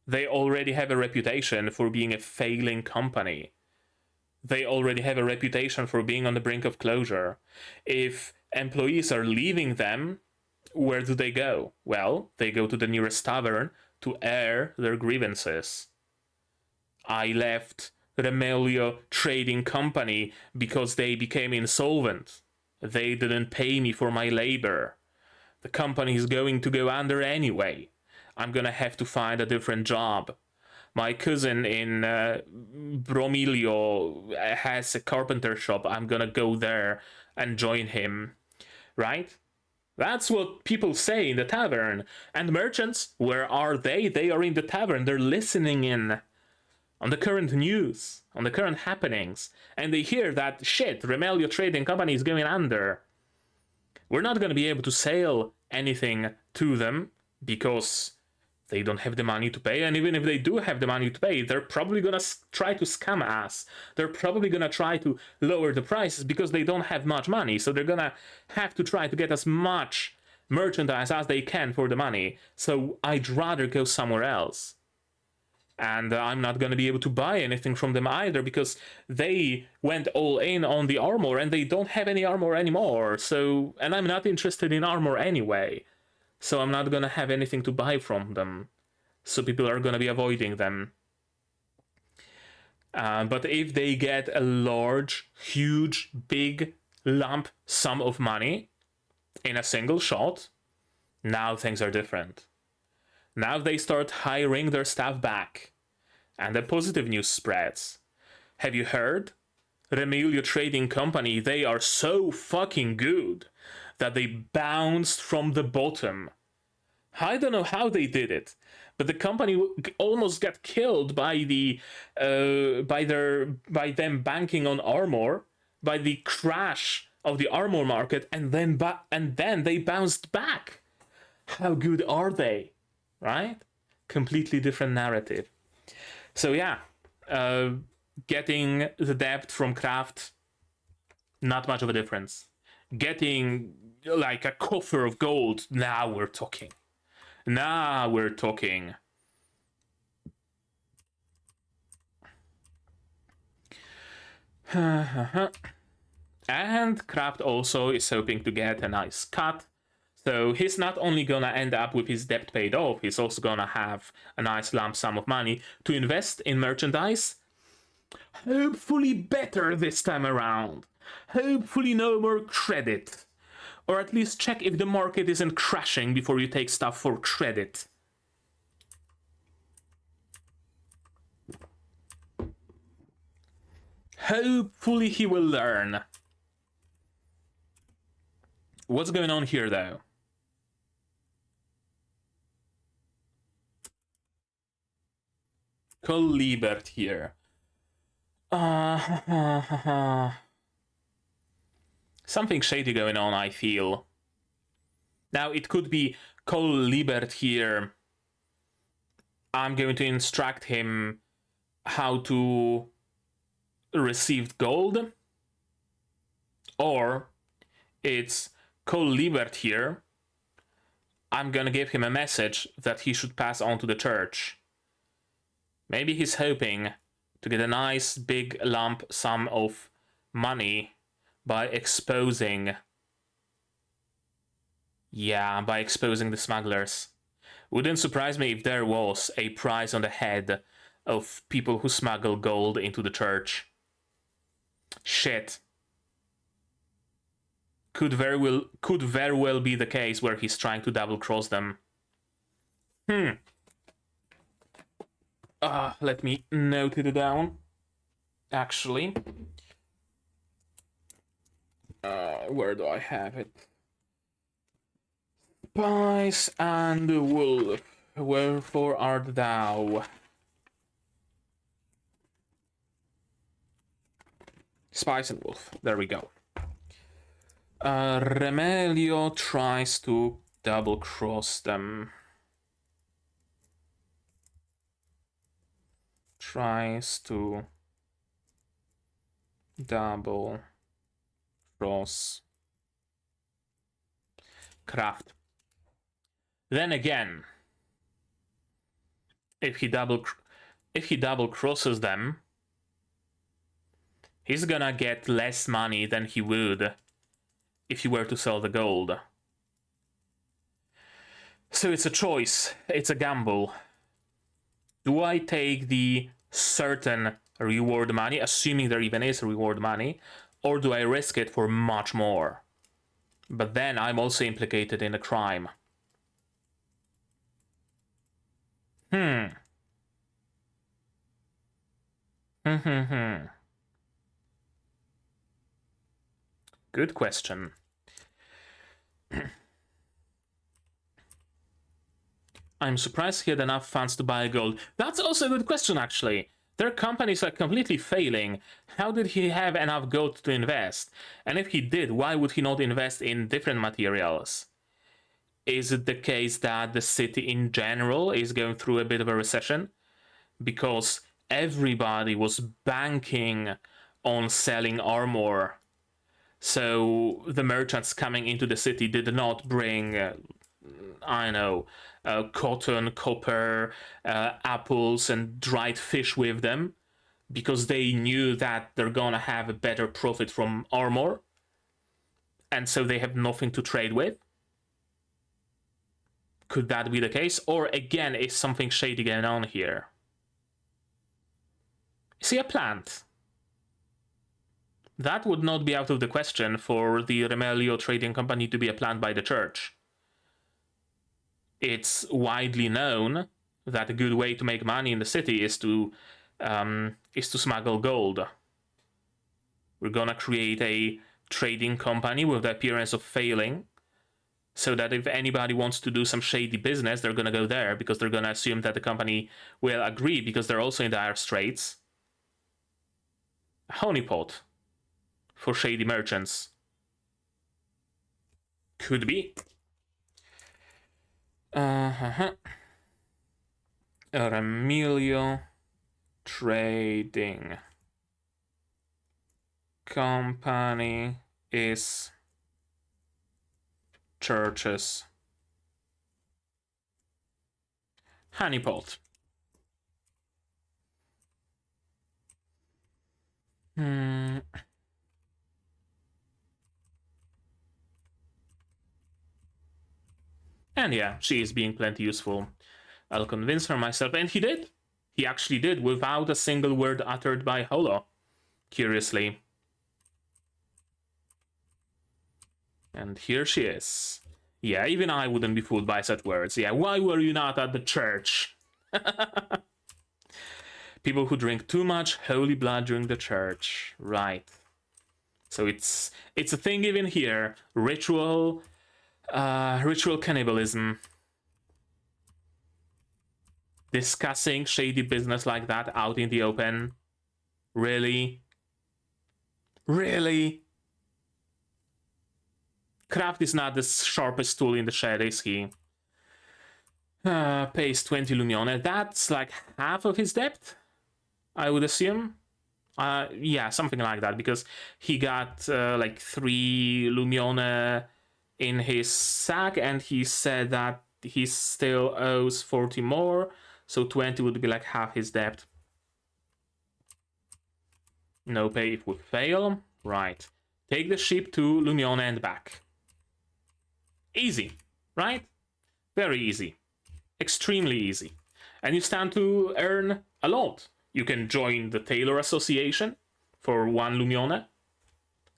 They already have a reputation for being a failing company. They already have a reputation for being on the brink of closure. If employees are leaving them, where do they go? Well, they go to the nearest tavern to air their grievances. I left Remelio Trading Company because they became insolvent. They didn't pay me for my labor. The company is going to go under anyway. I'm gonna have to find a different job. My cousin in Bromilio has a carpenter shop. I'm gonna go there and join him. Right? That's what people say in the tavern. And merchants, where are they? They are in the tavern. They're listening in on the current news, on the current happenings. And they hear that, shit, Remelio Trading Company is going under. We're not going to be able to sell anything to them because they don't have the money to pay. And even if they do have the money to pay, they're probably going to try to scam us. They're probably going to try to lower the prices because they don't have much money. So they're going to have to try to get as much merchandise as they can for the money. So I'd rather go somewhere else. And I'm not going to be able to buy anything from them either because they went all in on the armor and they don't have any armor anymore. So, and I'm not interested in armor anyway. So I'm not going to have anything to buy from them. So people are going to be avoiding them. But if they get a large, huge, big lump sum of money in a single shot, now things are different. Now they start hiring their staff back. And the positive news spreads. Have you heard? Remelio Trading Company, they are so fucking good that they bounced from the bottom. I don't know how they did it, but the company almost got killed by them banking on armor, by the crash of the armor market, and then they bounced back. How good are they? Right? Completely different narrative. So yeah, getting the debt from Kraft, not much of a difference. Getting like a coffer of gold, now we're talking. Now we're talking. And Kraft also is hoping to get a nice cut. So he's not only gonna end up with his debt paid off, he's also gonna have a nice lump sum of money to invest in merchandise. Hopefully better this time around. Hopefully no more credit. Or at least check if the market isn't crashing before you take stuff for credit. Hopefully he will learn. What's going on here though? Colibert here. Something shady going on, I feel. Now, it could be Cole Liebert here. I'm going to instruct him how to receive gold. Or it's Cole Liebert here. I'm gonna give him a message that he should pass on to the church. Maybe he's hoping to get a nice big lump sum of money by exposing... Yeah, by exposing the smugglers. Wouldn't surprise me if there was a price on the head of people who smuggle gold into the church. Shit. Could very well be the case where he's trying to double cross them. Let me note it down. Actually. Where do I have it? Spice and wolf, wherefore art thou? Spice and wolf, there we go. Remelio tries to double cross them. Tries to double cross Kraft. Then again, if he double crosses them, he's gonna get less money than he would if he were to sell the gold. So it's a choice, it's a gamble. Do I take the certain reward money, assuming there even is reward money, or do I risk it for much more? But then I'm also implicated in a crime. Good question. I'm surprised he had enough funds to buy gold. That's also a good question, actually. Their companies are completely failing. How did he have enough gold to invest? And if he did, why would he not invest in different materials? Is it the case that the city in general is going through a bit of a recession? Because everybody was banking on selling armor. So the merchants coming into the city did not bring, cotton, copper, apples, and dried fish with them, because they knew that they're gonna have a better profit from armor, and so they have nothing to trade with. Could that be the case? Or again, is something shady going on here? Is he a plant? That would not be out of the question for the Remelio Trading Company to be a plant by the church. It's widely known that a good way to make money in the city is to smuggle gold. We're gonna create a trading company with the appearance of failing, so that if anybody wants to do some shady business, they're gonna go there because they're gonna assume that the company will agree because they're also in dire straits. A honeypot for shady merchants. Could be. Remilio Trading Company is churches. Honeypot. And yeah, she is being plenty useful. I'll convince her myself, and he did. He actually did, without a single word uttered by Holo. Curiously. And here she is. Yeah, even I wouldn't be fooled by such words. Yeah, why were you not at the church? People who drink too much holy blood during the church. Right. So it's a thing even here. Ritual cannibalism. Discussing shady business like that out in the open. Really? Really? Craft is not the sharpest tool in the shed, is he? Pays 20 Lumione. That's like half of his debt, I would assume. Yeah, something like that, because he got like 3 Lumione in his sack, and he said that he still owes 40 more, so 20 would be like half his debt. No pay if we fail. Right. Take the ship to Lumione and back. Easy, right? Very easy. Extremely easy. And you stand to earn a lot. You can join the Tailor Association for 1 Lumione,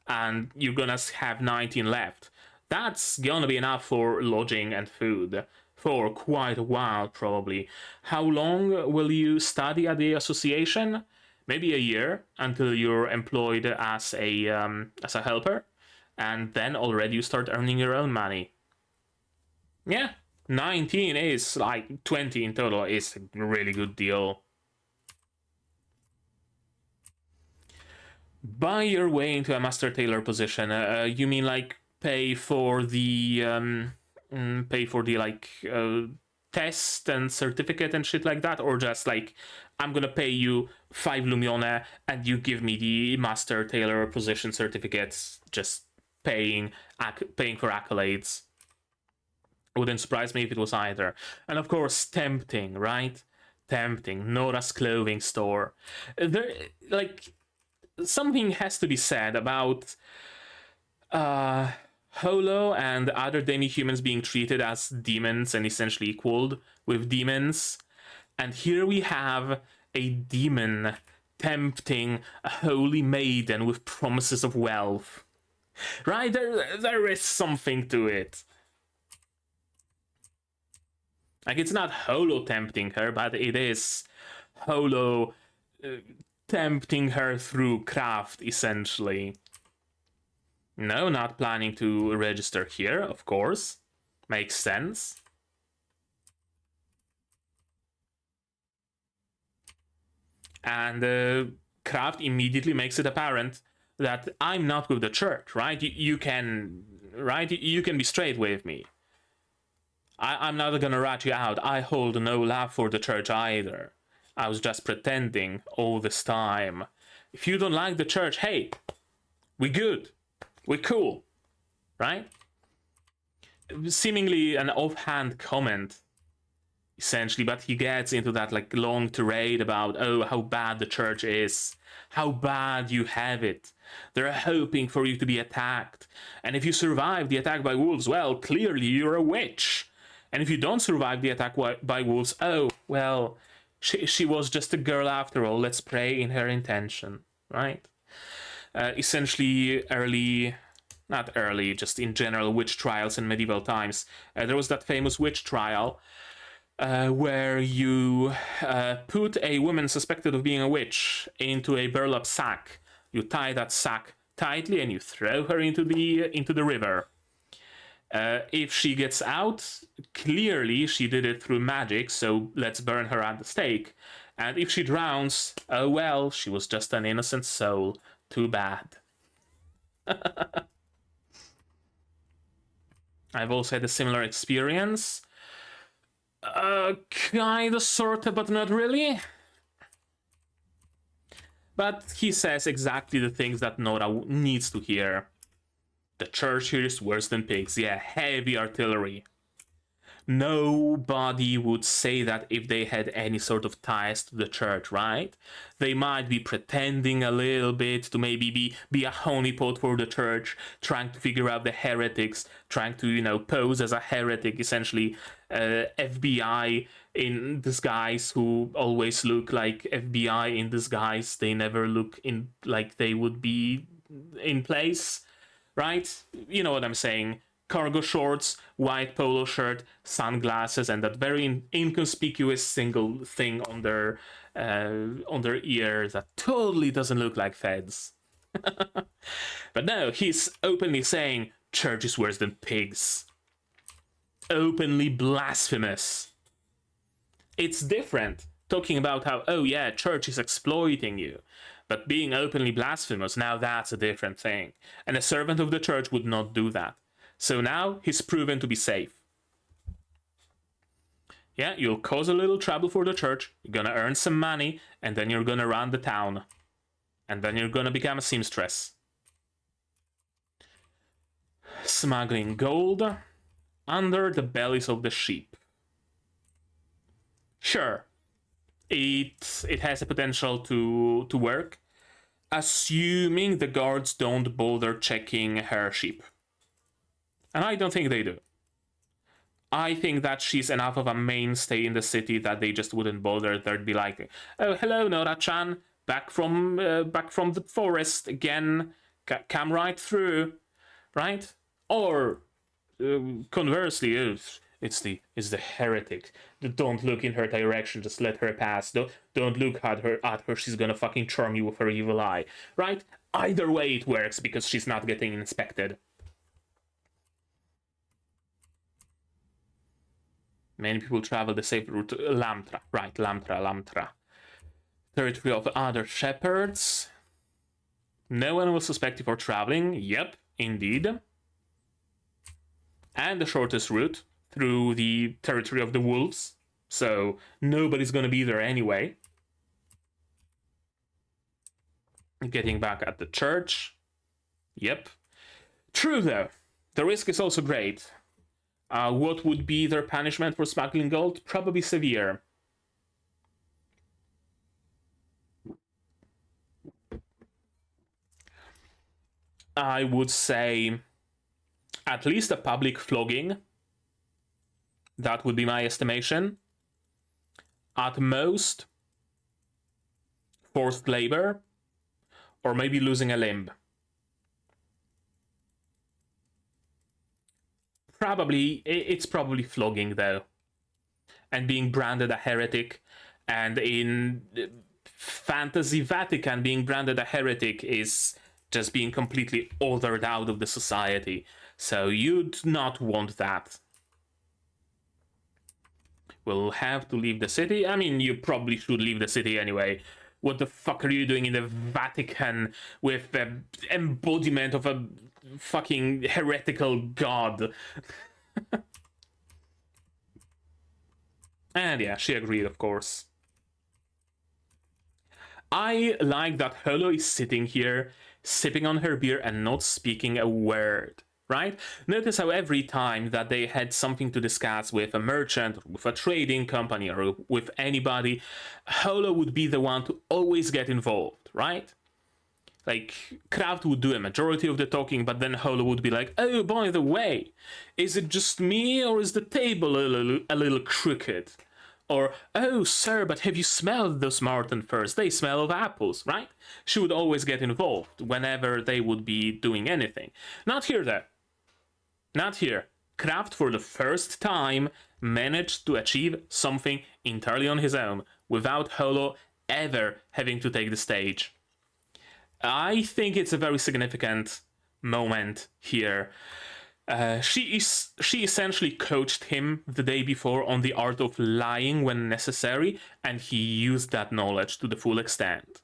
and you're gonna have 19 left. That's gonna be enough for lodging and food for quite a while, probably. How long will you study at the association? Maybe a year, until you're employed as a helper, and then already you start earning your own money. Yeah, 19 is like 20 in total is a really good deal. Buy your way into a master tailor position. You mean like pay for the like test and certificate and shit like that, or just like I'm gonna pay you 5 Lumione and you give me the master tailor position certificates, just paying for accolades? Wouldn't surprise me if it was either. And of course, tempting, right? Tempting. Nora's clothing store. There, like, something has to be said about Holo and other demi-humans being treated as demons and essentially equaled with demons. And here we have a demon tempting a holy maiden with promises of wealth. Right? There is something to it. Like, it's not Holo tempting her, but it is Holo tempting her through craft, essentially. No, not planning to register here, of course. Makes sense. And craft immediately makes it apparent that I'm not with the church, right? You can, right? You can be straight with me. I'm not gonna rat you out. I hold no love for the church either. I was just pretending all this time. If you don't like the church, hey, we good. We're cool. Right? Seemingly an offhand comment, essentially, but he gets into that like long tirade about, oh, how bad the church is. How bad you have it. They're hoping for you to be attacked. And if you survive the attack by wolves, well, clearly you're a witch. And if you don't survive the attack by wolves, oh, well, she was just a girl after all. Let's pray in her intention, right? Essentially, not early, just in general, witch trials in medieval times. There was that famous witch trial where you put a woman suspected of being a witch into a burlap sack. You tie that sack tightly and you throw her into the river. If she gets out, clearly she did it through magic, so let's burn her at the stake. And if she drowns, oh well, she was just an innocent soul. Too bad. I've also had a similar experience. Kinda, sorta, but not really. But he says exactly the things that Nora needs to hear. The church here is worse than pigs. Yeah, heavy artillery. Nobody would say that if they had any sort of ties to the church, right? They might be pretending a little bit to maybe be a honeypot for the church, trying to figure out the heretics, trying to, pose as a heretic, essentially. FBI in disguise, who always look like FBI in disguise. They never look in like they would be in place. Right? You know what I'm saying. Cargo shorts, white polo shirt, sunglasses, and that very inconspicuous single thing on their ear that totally doesn't look like feds. But no, he's openly saying church is worse than pigs. Openly blasphemous. It's different talking about how, oh yeah, church is exploiting you. But being openly blasphemous, now that's a different thing. And a servant of the church would not do that. So now he's proven to be safe. Yeah, you'll cause a little trouble for the church, you're gonna earn some money, and then you're gonna run the town. And then you're gonna become a seamstress. Smuggling gold under the bellies of the sheep. Sure, it has a potential to work, assuming the guards don't bother checking her sheep. And I don't think they do. I think that she's enough of a mainstay in the city that they just wouldn't bother. They'd be like, "Oh, hello, Nora-chan, back from the forest again. Come right through, right?" Or conversely, it's the heretic. Don't look in her direction. Just let her pass. Don't look at her. She's gonna fucking charm you with her evil eye, right? Either way, it works because she's not getting inspected. Many people travel the safe route to Lamtra. Right, Lamtra. Territory of other shepherds. No one will suspect you for traveling. Yep, indeed. And the shortest route through the territory of the wolves. So nobody's gonna be there anyway. Getting back at the church. Yep. True though. The risk is also great. What would be their punishment for smuggling gold? Probably severe. I would say at least a public flogging. That would be my estimation. At most, forced labor, or maybe losing a limb. It's probably flogging though. And being branded a heretic, and in Fantasy Vatican, being branded a heretic is just being completely othered out of the society. So you'd not want that. We'll have to leave the city. I mean, you probably should leave the city anyway. What the fuck are you doing in the Vatican with the embodiment of a fucking heretical god? And yeah, she agreed, of course. I like that Holo is sitting here, sipping on her beer and not speaking a word. Right? Notice how every time that they had something to discuss with a merchant, with a trading company, or with anybody, Holo would be the one to always get involved, right? Like, Kraft would do a majority of the talking, but then Holo would be like, "Oh, by the way, is it just me, or is the table a little crooked?" Or, "Oh, sir, but have you smelled those Martin first? They smell of apples," right? She would always get involved whenever they would be doing anything. Not here, though. Not here. Kraft, for the first time, managed to achieve something entirely on his own, without Holo ever having to take the stage. I think it's a very significant moment here. She essentially coached him the day before on the art of lying when necessary, and he used that knowledge to the full extent.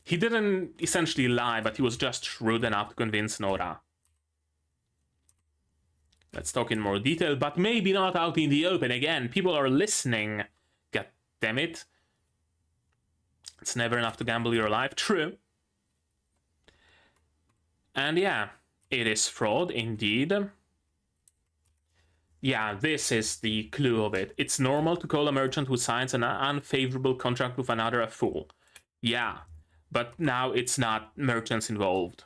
He didn't essentially lie, but he was just shrewd enough to convince Nora. Let's talk in more detail, but maybe not out in the open. Again, people are listening. God damn it. It's never enough to gamble your life. True. And yeah, it is fraud, indeed. Yeah, this is the clue of it. It's normal to call a merchant who signs an unfavorable contract with another a fool. Yeah, but now it's not merchants involved.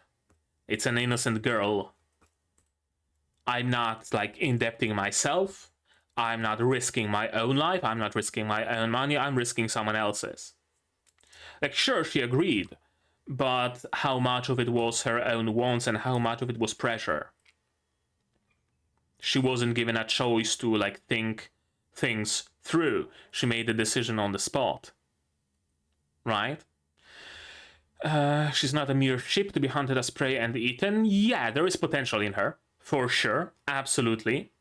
It's an innocent girl. I'm not, like, indebting myself. I'm not risking my own life. I'm not risking my own money. I'm risking someone else's. Like, sure, she agreed, but how much of it was her own wants and how much of it was pressure? She wasn't given a choice to, like, think things through. She made the decision on the spot. Right? She's not a mere sheep to be hunted as prey and eaten. Yeah, there is potential in her. For sure, absolutely.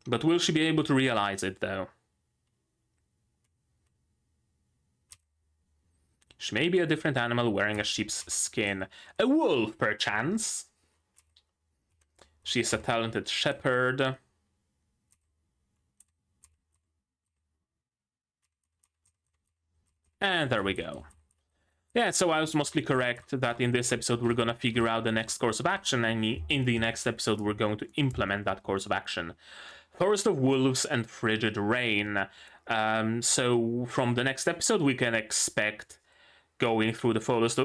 But will she be able to realize it, though? She may be a different animal wearing a sheep's skin. A wolf, perchance. She is a talented shepherd. And there we go. Yeah, so I was mostly correct that in this episode we're gonna figure out the next course of action, and in the next episode we're going to implement that course of action. Forest of Wolves and Frigid Rain. So from the next episode we can expect going through the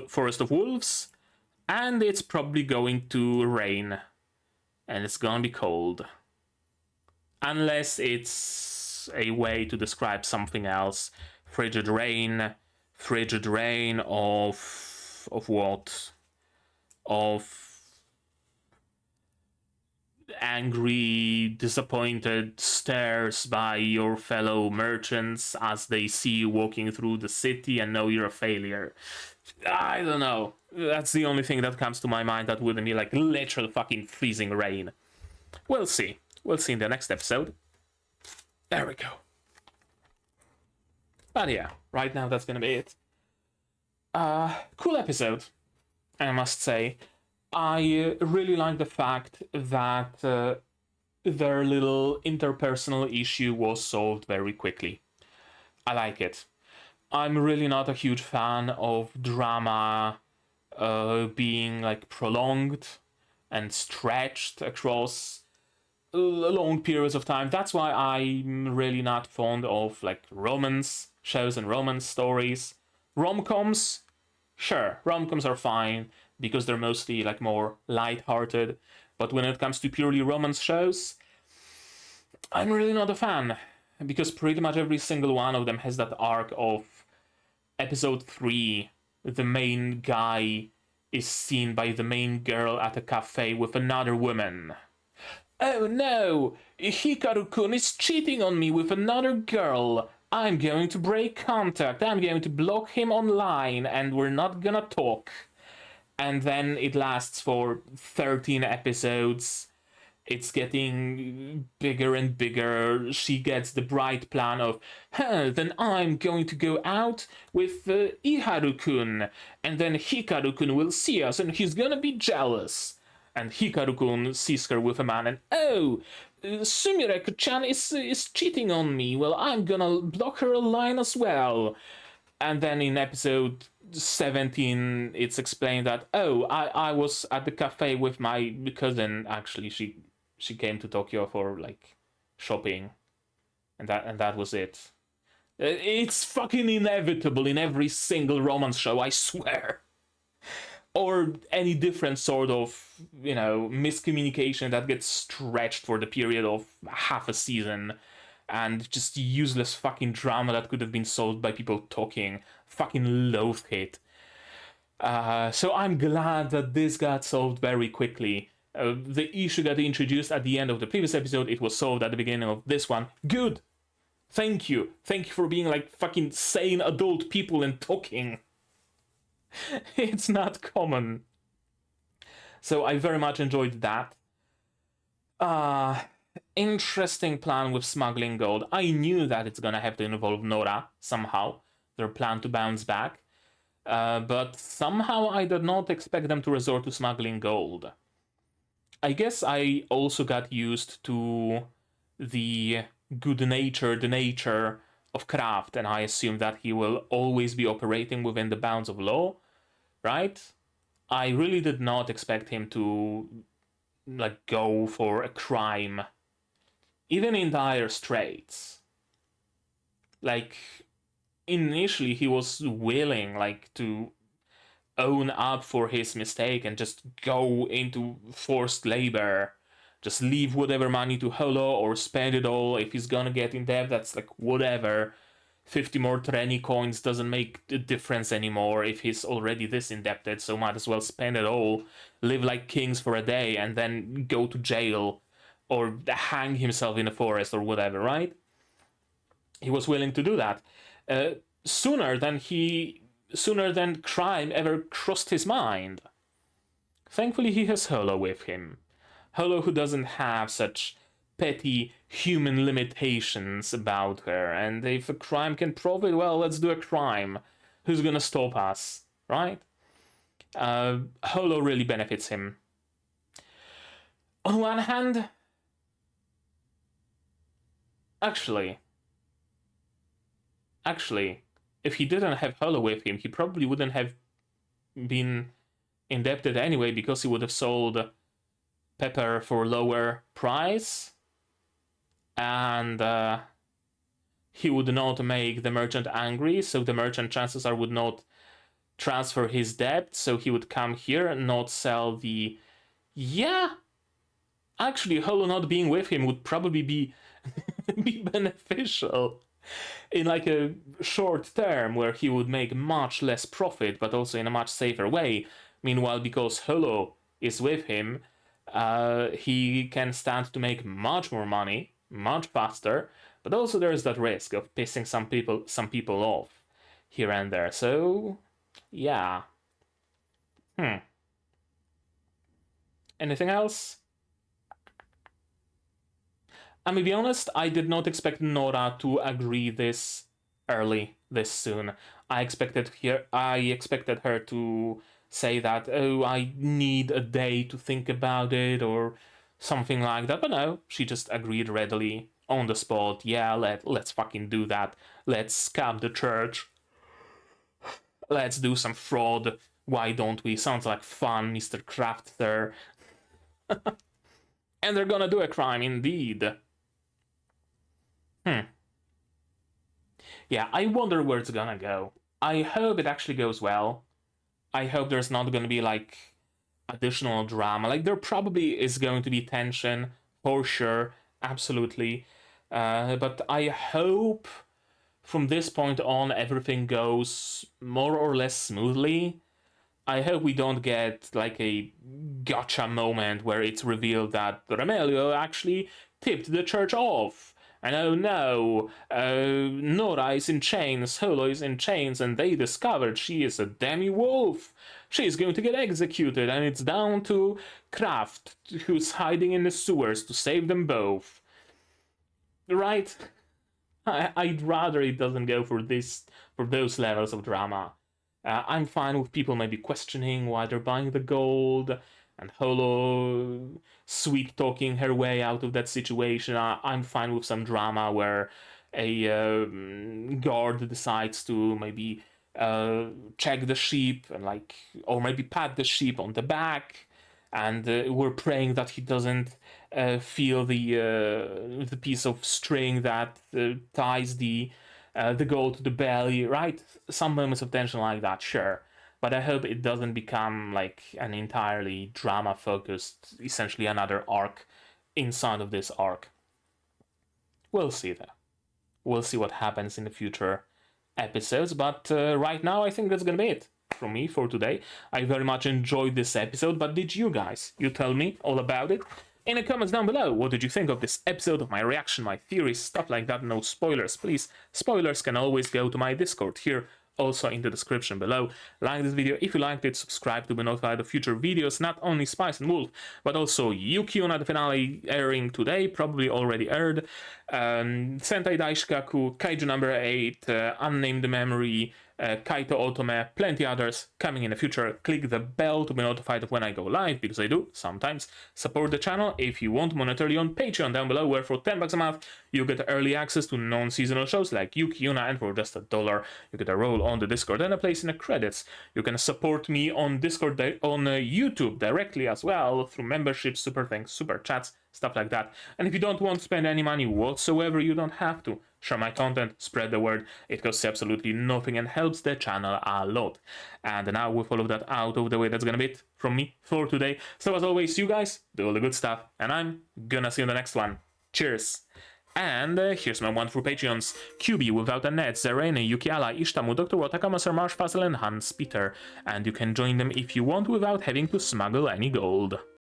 Forest of Wolves, and it's probably going to rain. And it's gonna be cold. Unless it's a way to describe something else. Frigid rain of what? Of angry, disappointed stares by your fellow merchants as they see you walking through the city and know you're a failure. I don't know. That's the only thing that comes to my mind that wouldn't be like literal fucking freezing rain. We'll see. We'll see in the next episode. There we go. But yeah, right now that's gonna be it. Cool episode, I must say. I really like the fact that their little interpersonal issue was solved very quickly. I like it. I'm really not a huge fan of drama being like prolonged and stretched across long periods of time. That's why I'm really not fond of like romance shows and romance stories. Rom-coms, sure, rom-coms are fine because they're mostly like more light-hearted, but when it comes to purely romance shows, I'm really not a fan, because pretty much every single one of them has that arc of episode 3, the main guy is seen by the main girl at a cafe with another woman. Oh no! Hikaru-kun is cheating on me with another girl! I'm going to break contact, I'm going to block him online, and we're not gonna talk. And then it lasts for 13 episodes. It's getting bigger and bigger. She gets the bright plan of, then I'm going to go out with Iharu-kun, and then Hikaru-kun will see us, and he's gonna be jealous. And Hikaru-kun sees her with a man, and Sumireku-chan is cheating on me. Well, I'm gonna block her online as well. And then in episode 17, it's explained that, I was at the cafe with my cousin. Actually, she came to Tokyo for like shopping, and that was it. It's fucking inevitable in every single romance show, I swear. Or any different sort of, miscommunication that gets stretched for the period of half a season, and just useless fucking drama that could have been solved by people talking. Fucking loathe it. So I'm glad that this got solved very quickly. The issue got introduced at the end of the previous episode, it was solved at the beginning of this one. Good! Thank you. Thank you for being like fucking sane adult people and talking. It's not common. So I very much enjoyed that. Interesting plan with smuggling gold. I knew that it's gonna have to involve Nora somehow. Their plan to bounce back. But somehow I did not expect them to resort to smuggling gold. I guess I also got used to the good-natured nature of Kraft, and I assume that he will always be operating within the bounds of law, right? I really did not expect him to like go for a crime, even in dire straits. Like, initially he was willing like to own up for his mistake and just go into forced labor, just leave whatever money to Holo or spend it all. If he's gonna get in debt, that's like whatever. 50 more Treni coins doesn't make a difference anymore if he's already this indebted, so might as well spend it all, live like kings for a day, and then go to jail or hang himself in a forest or whatever, right? He was willing to do that. Sooner than crime ever crossed his mind. Thankfully he has Holo with him. Holo, who doesn't have such petty human limitations about her, and if a crime can profit, well, let's do a crime. who's gonna stop us, right? Holo really benefits him. On one hand, actually, if he didn't have Holo with him, he probably wouldn't have been indebted anyway, because he would have sold Pepper for lower price, and he would not make the merchant angry, so the merchant, chances are, would not transfer his debt, so he would come here and not sell the... Yeah, actually, Holo not being with him would probably be be beneficial in like a short term, where he would make much less profit, but also in a much safer way. Meanwhile, because Holo is with him, he can stand to make much more money, much faster, but also there's that risk of pissing some people off here and there. So, yeah. Anything else? I'm gonna be honest, I did not expect Nora to agree this early, this soon. I expected her to say that, oh, I need a day to think about it, or something like that. But no, she just agreed readily on the spot. Yeah, let's fucking do that. Let's scam the church. Let's do some fraud. Why don't we? Sounds like fun, Mr. Crafter. And they're gonna do a crime indeed. Yeah, I wonder where it's gonna go. I hope it actually goes well. I hope there's not gonna be like additional drama. Like, there probably is going to be tension, for sure, absolutely. But I hope from this point on everything goes more or less smoothly. I hope we don't get like a gotcha moment where it's revealed that Remelio actually tipped the church off. And oh no, Nora is in chains, Holo is in chains, and they discovered she is a demi-wolf. She's going to get executed, and it's down to Kraft, who's hiding in the sewers, to save them both. Right? I'd rather it doesn't go for those levels of drama. I'm fine with people maybe questioning why they're buying the gold, and Holo sweet talking her way out of that situation. I'm fine with some drama where a guard decides to maybe check the sheep and or maybe pat the sheep on the back, and we're praying that he doesn't feel the piece of string that ties the gold to the belly, right? Some moments of tension like that, sure. But I hope it doesn't become like an entirely drama-focused, essentially another arc inside of this arc. We'll see though. We'll see what happens in the future episodes, but right now I think that's gonna be it from me for today. I very much enjoyed this episode, but did you guys? You tell me all about it in the comments down below. What did you think of this episode, of my reaction, my theories, stuff like that? No spoilers, please. Spoilers can always go to my Discord here, also in the description below. Like this video if you liked it, subscribe to be notified of future videos, not only Spice and Wolf, but also Yuuki the finale airing today, probably already aired, Sentai Daishikkaku, Kaijuu number 8, Unnamed Memory, Kaito Otome, plenty others coming in the future. Click the bell to be notified of when I go live, because I do sometimes. Support the channel if you want monetarily on Patreon down below, where for $10 a month you get early access to non-seasonal shows like Yuuki, Yuuna, and for just $1 you get a role on the Discord and a place in the credits. You can support me on Discord, on YouTube directly as well, through memberships, super thanks, super chats, stuff like that. And if you don't want to spend any money whatsoever, you don't have to. Share my content, spread the word. It costs absolutely nothing and helps the channel a lot. And now with all of that out of the way, that's gonna be it from me for today. So as always, you guys do all the good stuff, and I'm gonna see you in the next one. Cheers! And here's my wonderful Patreons: QB, Without a Net, Zerene, Yuki Ala, Ishtamu, Dr. Watakama, Sir Marsh, Fazel, and Hans Peter. And you can join them if you want without having to smuggle any gold.